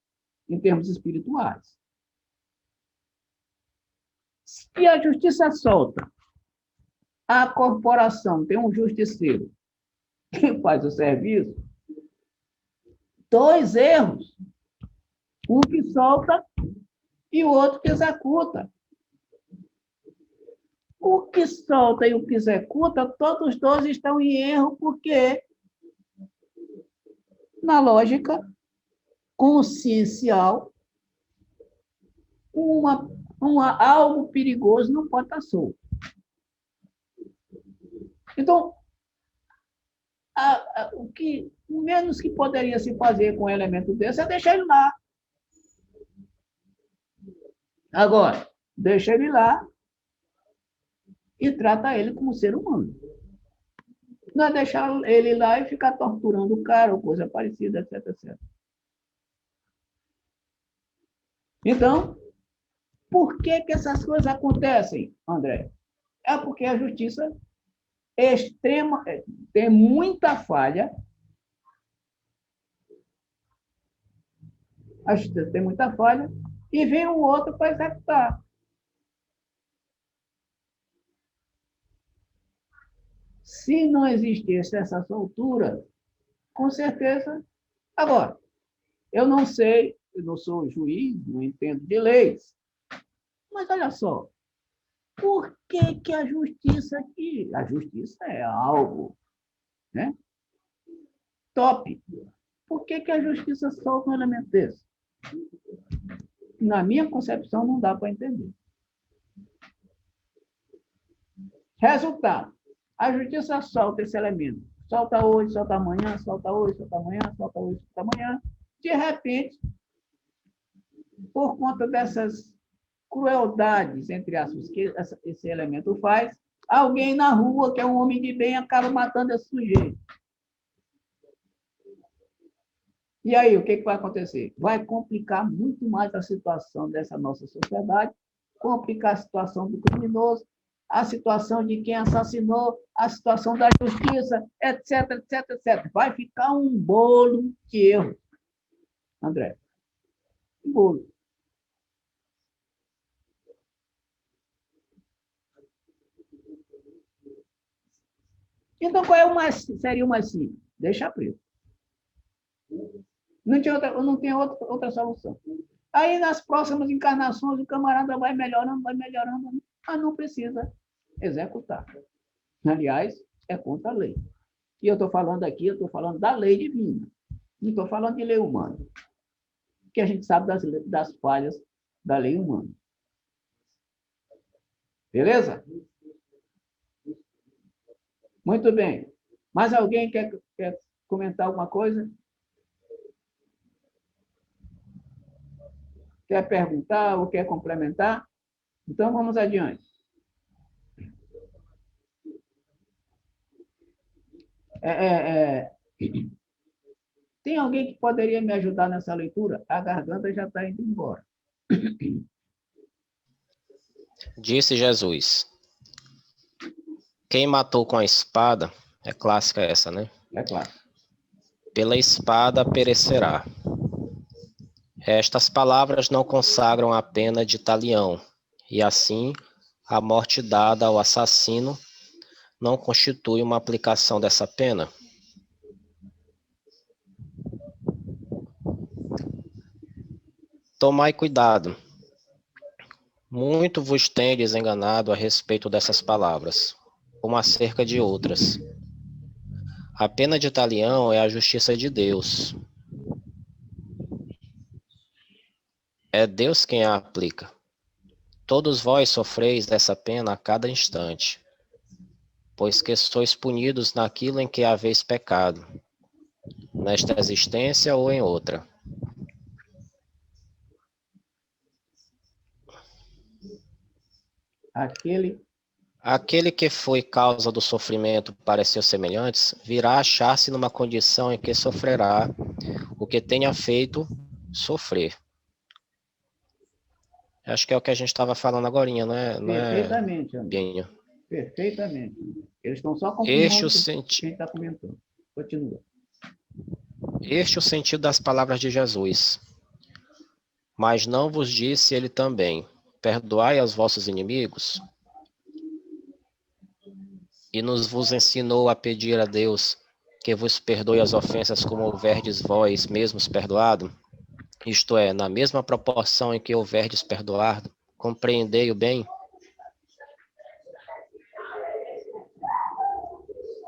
em termos espirituais. Se a justiça solta, a corporação tem um justiceiro que faz o serviço, 2 erros. Um que solta e o outro que executa. O que solta e o que executa, todos os 2 estão em erro, porque, na lógica consciencial, algo perigoso não pode estar solto. Então, o menos que poderia se fazer com um elemento desse é deixar ele lá. Agora, deixa ele lá e trata ele como ser humano. Não é deixar ele lá e ficar torturando o cara ou coisa parecida, etc, etc. Então, por que essas coisas acontecem, André? É porque a justiça tem muita falha. A justiça tem muita falha e vem um outro para executar. Se não existisse essa soltura, com certeza. Agora, eu não sei, eu não sou juiz, não entendo de leis, mas olha só, por que a justiça aqui? A justiça é algo, né? Top. Por que a justiça solta um elemento desse? Na minha concepção, não dá para entender. Resultado. A justiça solta esse elemento. Solta hoje, solta amanhã, solta hoje, solta amanhã, solta hoje, solta amanhã. De repente, por conta dessas crueldades, entre aspas, que esse elemento faz, alguém na rua, que é um homem de bem, acaba matando esse sujeito. E aí, o que vai acontecer? Vai complicar muito mais a situação dessa nossa sociedade, complicar a situação do criminoso, a situação de quem assassinou, a situação da justiça, etc, etc, etc. Vai ficar um bolo de erro, André. Um bolo. Então, qual é o mais, seria o mais simples? Deixa preso. Não tem outra solução. Aí, nas próximas encarnações, o camarada vai melhorando, mas não precisa executar. Aliás, é contra a lei. E eu estou falando aqui, eu estou falando da lei divina. Não estou falando de lei humana. Que a gente sabe das falhas da lei humana. Beleza? Muito bem. Mais alguém quer comentar alguma coisa? Quer perguntar ou quer complementar? Então, vamos adiante. Tem alguém que poderia me ajudar nessa leitura? A garganta já está indo embora. Disse Jesus: quem matou com a espada, é clássica essa, né? É claro. Pela espada perecerá. Estas palavras não consagram a pena de talião, e assim a morte dada ao assassino não constitui uma aplicação dessa pena? Tomai cuidado. Muito vos tendes enganado a respeito dessas palavras, como acerca de outras. A pena de talião é a justiça de Deus. É Deus quem a aplica. Todos vós sofreis essa pena a cada instante, pois que sois punidos naquilo em que haveis pecado, nesta existência ou em outra. Aquele que foi causa do sofrimento para seus semelhantes, virá achar-se numa condição em que sofrerá o que tenha feito sofrer. Acho que é o que a gente estava falando agorinha, não é? Perfeitamente, André. Perfeitamente. Eles estão só confirmando o que a gente está comentando. Continua. Este é o sentido das palavras de Jesus. Mas não vos disse ele também: perdoai aos vossos inimigos? E nos vos ensinou a pedir a Deus que vos perdoe as ofensas como houverdes vós mesmos perdoado? Isto é, na mesma proporção em que houverdes perdoado, compreendei o bem?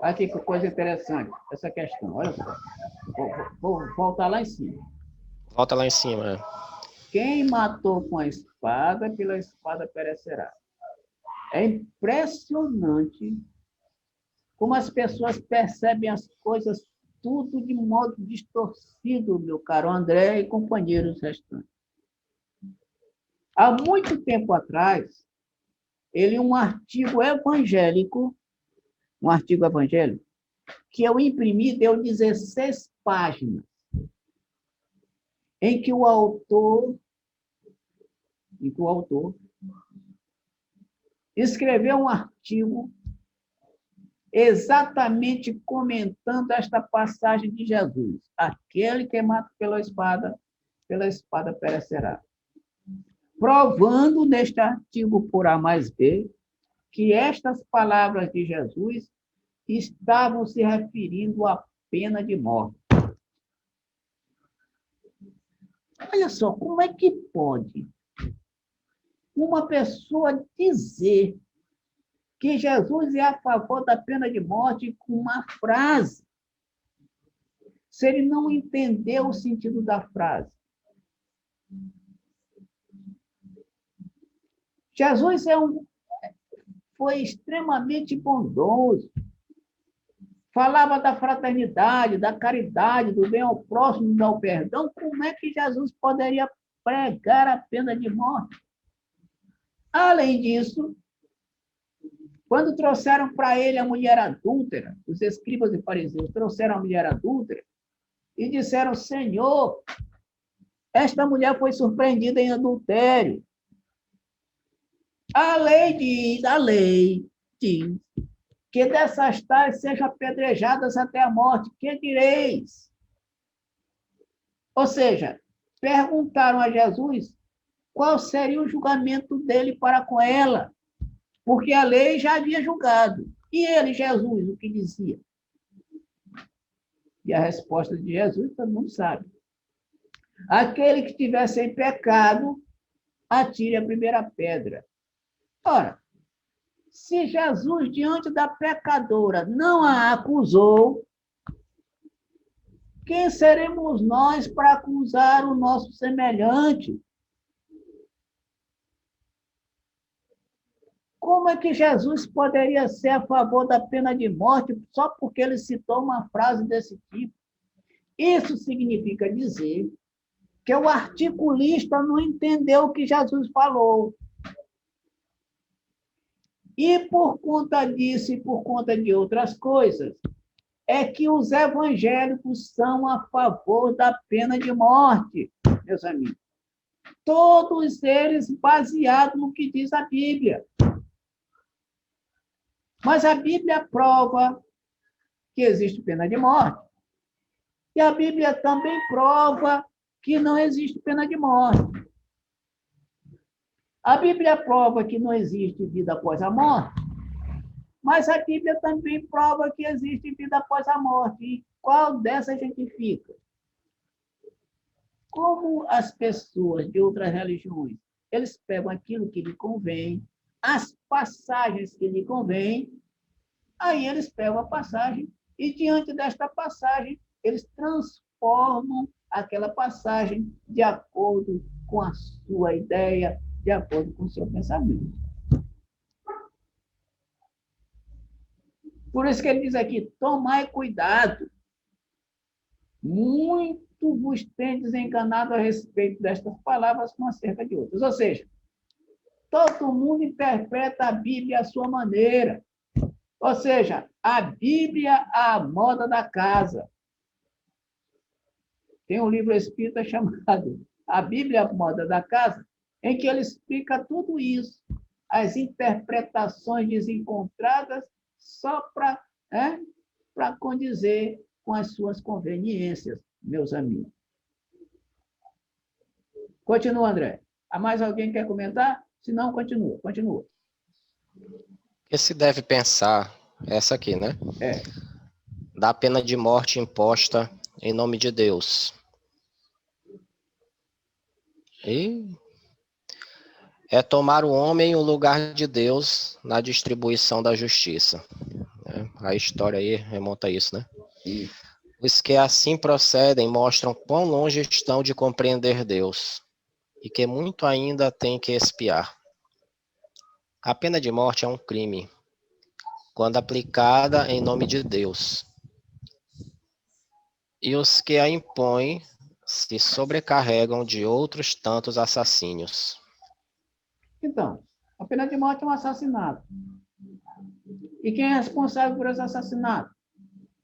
Aqui que coisa interessante, essa questão. Olha só. Vou voltar lá em cima. Volta lá em cima. Quem matou com a espada, pela espada perecerá. É impressionante como as pessoas percebem as coisas tudo de modo distorcido, meu caro André e companheiros restantes. Há muito tempo atrás, um artigo evangélico, que eu imprimi, deu 16 páginas, em que o autor escreveu um artigo exatamente comentando esta passagem de Jesus. Aquele que mata pela espada perecerá. Provando neste artigo por A mais B que estas palavras de Jesus estavam se referindo à pena de morte. Olha só, como é que pode uma pessoa dizer que Jesus é a favor da pena de morte com uma frase, se ele não entendeu o sentido da frase? Jesus foi extremamente bondoso. Falava da fraternidade, da caridade, do bem ao próximo, do ao perdão. Como é que Jesus poderia pregar a pena de morte? Além disso, quando trouxeram para ele a mulher adúltera, os escribas e fariseus trouxeram a mulher adúltera e disseram: Senhor, esta mulher foi surpreendida em adultério. A lei diz que dessas tais sejam apedrejadas até a morte. Que direis? Ou seja, perguntaram a Jesus qual seria o julgamento dele para com ela, porque a lei já havia julgado. E ele, Jesus, o que dizia? E a resposta de Jesus todo mundo sabe. Aquele que estiver sem pecado, atire a primeira pedra. Ora, se Jesus, diante da pecadora, não a acusou, quem seremos nós para acusar o nosso semelhante? Como é que Jesus poderia ser a favor da pena de morte só porque ele citou uma frase desse tipo? Isso significa dizer que o articulista não entendeu o que Jesus falou. E por conta disso e por conta de outras coisas, é que os evangélicos são a favor da pena de morte, meus amigos. Todos eles baseados no que diz a Bíblia. Mas a Bíblia prova que existe pena de morte. E a Bíblia também prova que não existe pena de morte. A Bíblia prova que não existe vida após a morte, mas a Bíblia também prova que existe vida após a morte. E qual dessas a gente fica? Como as pessoas de outras religiões, eles pegam aquilo que lhe convém, as passagens que lhe convém, aí eles pegam a passagem e, diante desta passagem, eles transformam aquela passagem de acordo com a sua ideia, de acordo com o seu pensamento. Por isso que ele diz aqui: tomai cuidado, muito vos tendes enganado a respeito destas palavras como acerca de outras. Ou seja, todo mundo interpreta a Bíblia à sua maneira. Ou seja, a Bíblia à moda da casa. Tem um livro espírita chamado A Bíblia à Moda da Casa, em que ele explica tudo isso, as interpretações desencontradas, só para condizer com as suas conveniências, meus amigos. Continua, André. Há mais alguém que quer comentar? Se não, continua. O que se deve pensar, essa aqui, né? Da pena de morte imposta em nome de Deus. E é tomar o homem o lugar de Deus na distribuição da justiça. A história aí remonta a isso, né? Isso. Os que assim procedem mostram quão longe estão de compreender Deus e que muito ainda têm que expiar. A pena de morte é um crime, quando aplicada em nome de Deus. E os que a impõem se sobrecarregam de outros tantos assassínios. Então, a pena de morte é um assassinato. E quem é responsável por esse assassinato?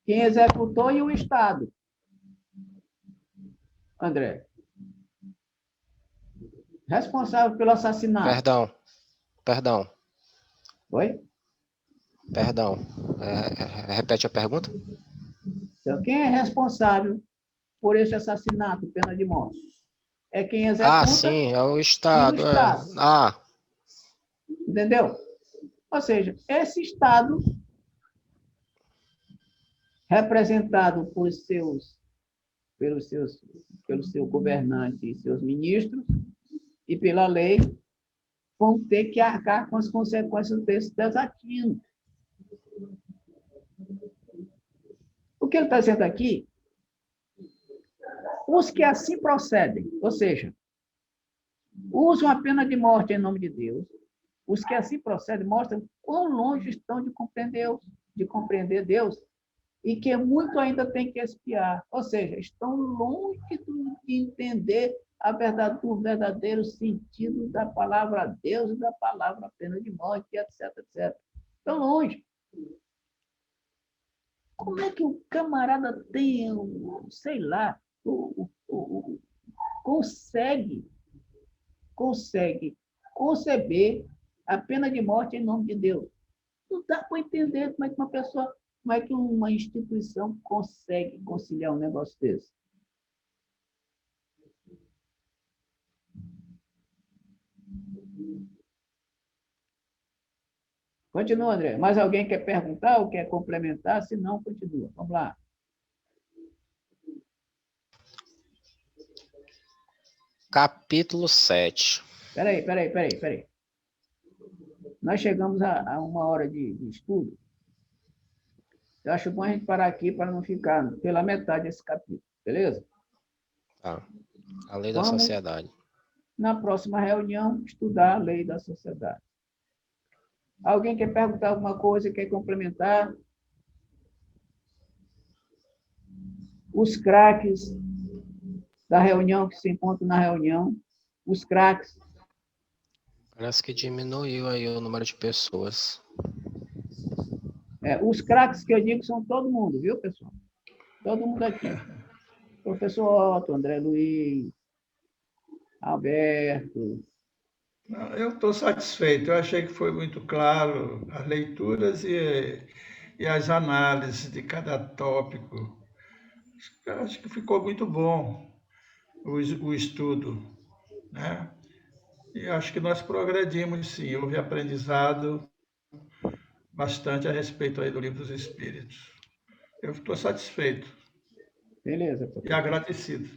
Quem executou e o Estado. André. Responsável pelo assassinato. Perdão. Oi? Perdão. Repete a pergunta? Então, quem é responsável por esse assassinato, pena de morte? É quem executa. Sim, é o Estado. E o Estado. Entendeu? Ou seja, esse Estado representado pelo seu governante e seus ministros, e pela lei, vão ter que arcar com as consequências desse desatino. O que ele está dizendo aqui? Os que assim procedem, ou seja, usam a pena de morte em nome de Deus, os que assim procedem mostram quão longe estão de compreender Deus e que muito ainda tem que expiar. Ou seja, estão longe de entender o verdadeiro sentido da palavra Deus e da palavra pena de morte, etc, etc. Estão longe. Como é que o camarada tem, sei lá, consegue conceber a pena de morte em nome de Deus? Não dá para entender como é que uma instituição consegue conciliar um negócio desse. Continua, André. Mais alguém quer perguntar ou quer complementar? Se não, continua. Vamos lá. Capítulo 7. Peraí. Nós chegamos a 1 hora de estudo. Eu acho bom a gente parar aqui para não ficar pela metade desse capítulo, beleza? Tá. A lei da Vamos, sociedade. na próxima reunião, estudar a lei da sociedade. Alguém quer perguntar alguma coisa, quer complementar? Os craques da reunião, que se encontram na reunião, os craques. Parece que diminuiu aí o número de pessoas. Os craques que eu digo são todo mundo, viu, pessoal? Todo mundo aqui. Professor Otto, André Luiz, Alberto. Eu estou satisfeito. Eu achei que foi muito claro as leituras e as análises de cada tópico. Eu acho que ficou muito bom o estudo, né? E acho que nós progredimos, sim. Houve aprendizado bastante a respeito aí do Livro dos Espíritos. Eu estou satisfeito Beleza, e professor. agradecido.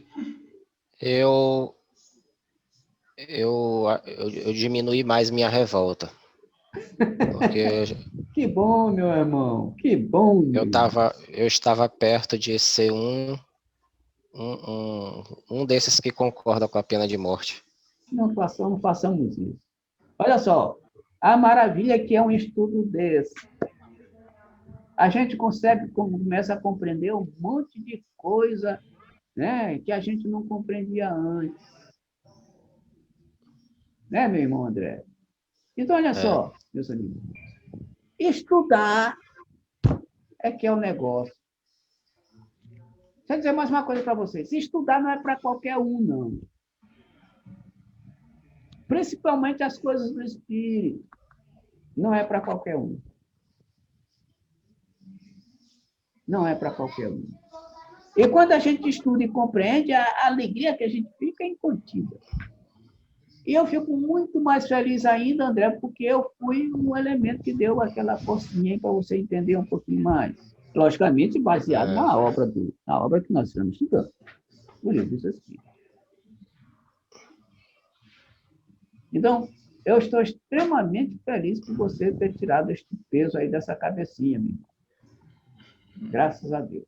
Eu diminuí mais minha revolta. Porque Que bom, meu irmão. Que bom. eu estava perto de ser um desses que concorda com a pena de morte. Não façamos isso. Olha só, a maravilha que é um estudo desse. A gente começa a compreender um monte de coisa, né, que a gente não compreendia antes. Né, meu irmão André? Então, olha só, meus amigos. Estudar é que é o negócio. Deixa eu dizer mais uma coisa para vocês. Estudar não é para qualquer um, não. Principalmente as coisas do espírito. Não é para qualquer um. Não é para qualquer um. E quando a gente estuda e compreende, a alegria que a gente fica é incontida. E eu fico muito mais feliz ainda, André, porque eu fui um elemento que deu aquela forcinha para você entender um pouquinho mais. Logicamente, baseado na obra que nós estamos estudando, o Livro dos Espíritos. Então, eu estou extremamente feliz por você ter tirado este peso aí dessa cabecinha, meu irmão. Graças a Deus.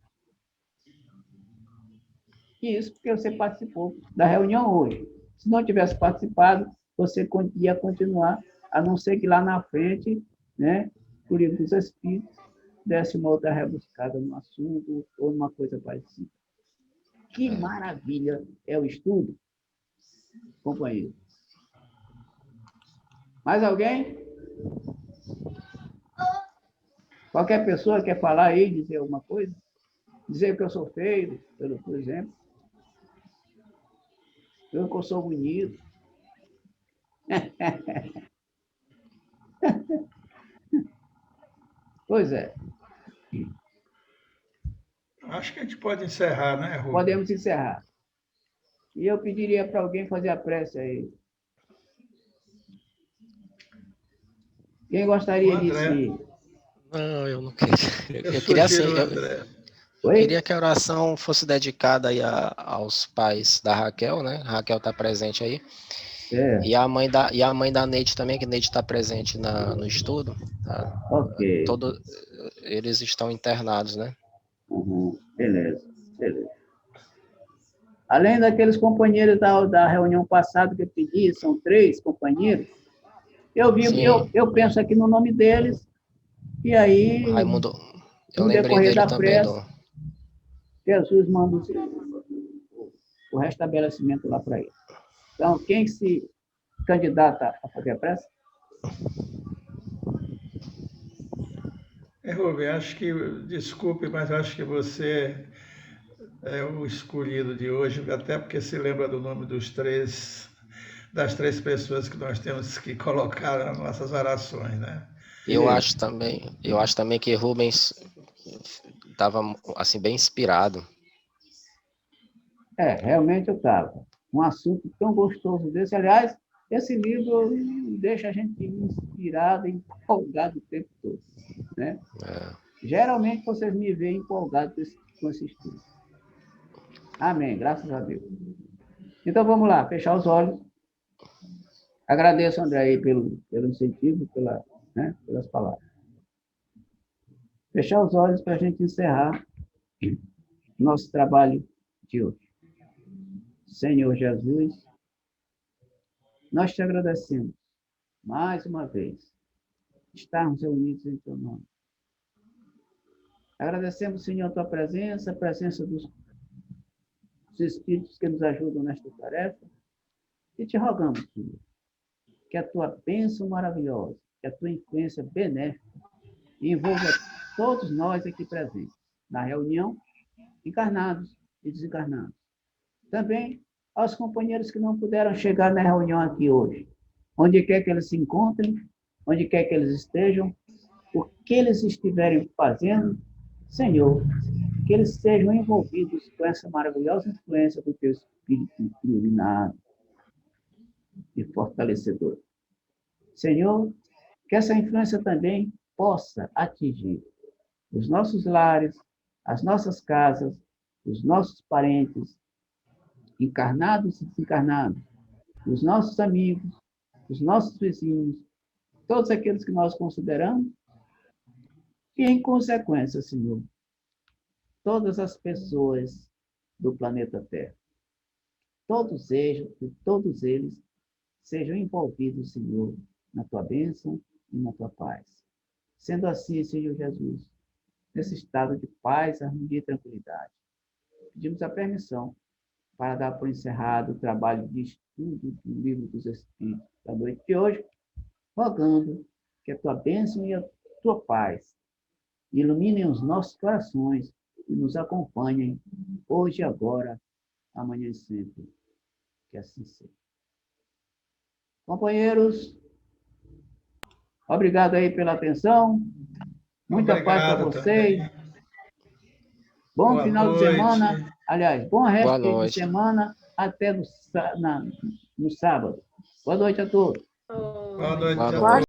E isso porque você participou da reunião hoje. Se não tivesse participado, você ia continuar, a não ser que lá na frente, né, o Livro dos Espíritos desse uma outra rebuscada no assunto ou numa coisa parecida. Que maravilha é o estudo, companheiro. Mais alguém? Qualquer pessoa quer falar aí, dizer alguma coisa? Dizer que eu sou feio, por exemplo. Eu que eu sou bonito. Pois é. Acho que a gente pode encerrar, né, Rubens? Podemos encerrar. E eu pediria para alguém fazer a prece aí. Quem gostaria disso? Não, eu não queria. Eu queria assim. Oi? Queria que a oração fosse dedicada aí aos pais da Raquel, né? A Raquel está presente aí. É, E a mãe da Neide também, que Neide está presente no estudo. Tá? ok. Eles estão internados, né? Uhum, beleza, beleza. Além daqueles companheiros da reunião passada que eu pedi, são 3 companheiros, Sim, eu penso aqui no nome deles, e aí, Raimundo, eu no lembrei decorrer dele da também, prece, Jesus manda o restabelecimento lá para ele. Então, quem se candidata a fazer a prece? Rubem, acho que, desculpe, mas acho que você é o escolhido de hoje, até porque se lembra do nome das 3 pessoas que nós temos que colocar nas nossas orações, né? eu acho também que Rubens estava assim bem inspirado. Realmente eu estava. Um assunto tão gostoso desse. Aliás, esse livro deixa a gente inspirado, empolgado o tempo todo. Né? Geralmente vocês me veem empolgado com esse estudo. Amém, graças a Deus. Então vamos lá, fechar os olhos. Agradeço, André, aí, pelo incentivo, pelas palavras. Fechar os olhos para a gente encerrar nosso trabalho de hoje. Senhor Jesus, nós te agradecemos mais uma vez estarmos reunidos em teu nome. Agradecemos, Senhor, a tua presença, a presença dos Espíritos que nos ajudam nesta tarefa, e te rogamos, Senhor, que a tua bênção maravilhosa, que a tua influência benéfica envolva todos nós aqui presentes, na reunião, encarnados e desencarnados. Também aos companheiros que não puderam chegar na reunião aqui hoje, onde quer que eles se encontrem, onde quer que eles estejam, o que eles estiverem fazendo, Senhor, que eles sejam envolvidos com essa maravilhosa influência do teu Espírito iluminado e fortalecedor. Senhor, que essa influência também possa atingir os nossos lares, as nossas casas, os nossos parentes, encarnados e desencarnados, os nossos amigos, os nossos vizinhos, todos aqueles que nós consideramos, e, em consequência, Senhor, todas as pessoas do planeta Terra. Todos eles sejam envolvidos, Senhor, na tua bênção e na tua paz. Sendo assim, Senhor Jesus, nesse estado de paz, harmonia e tranquilidade, pedimos a permissão para dar por encerrado o trabalho de estudo do Livro dos Espíritos da noite de hoje, rogando que a tua bênção e a tua paz iluminem os nossos corações e nos acompanhem hoje, agora, amanhã e sempre. Que assim seja. Companheiros, obrigado aí pela atenção. Muita paz para vocês. Também. Bom Boa final de semana. noite. Aliás, bom resto de noite. semana até no sábado. Boa noite a todos. Boa noite Boa a noite. todos.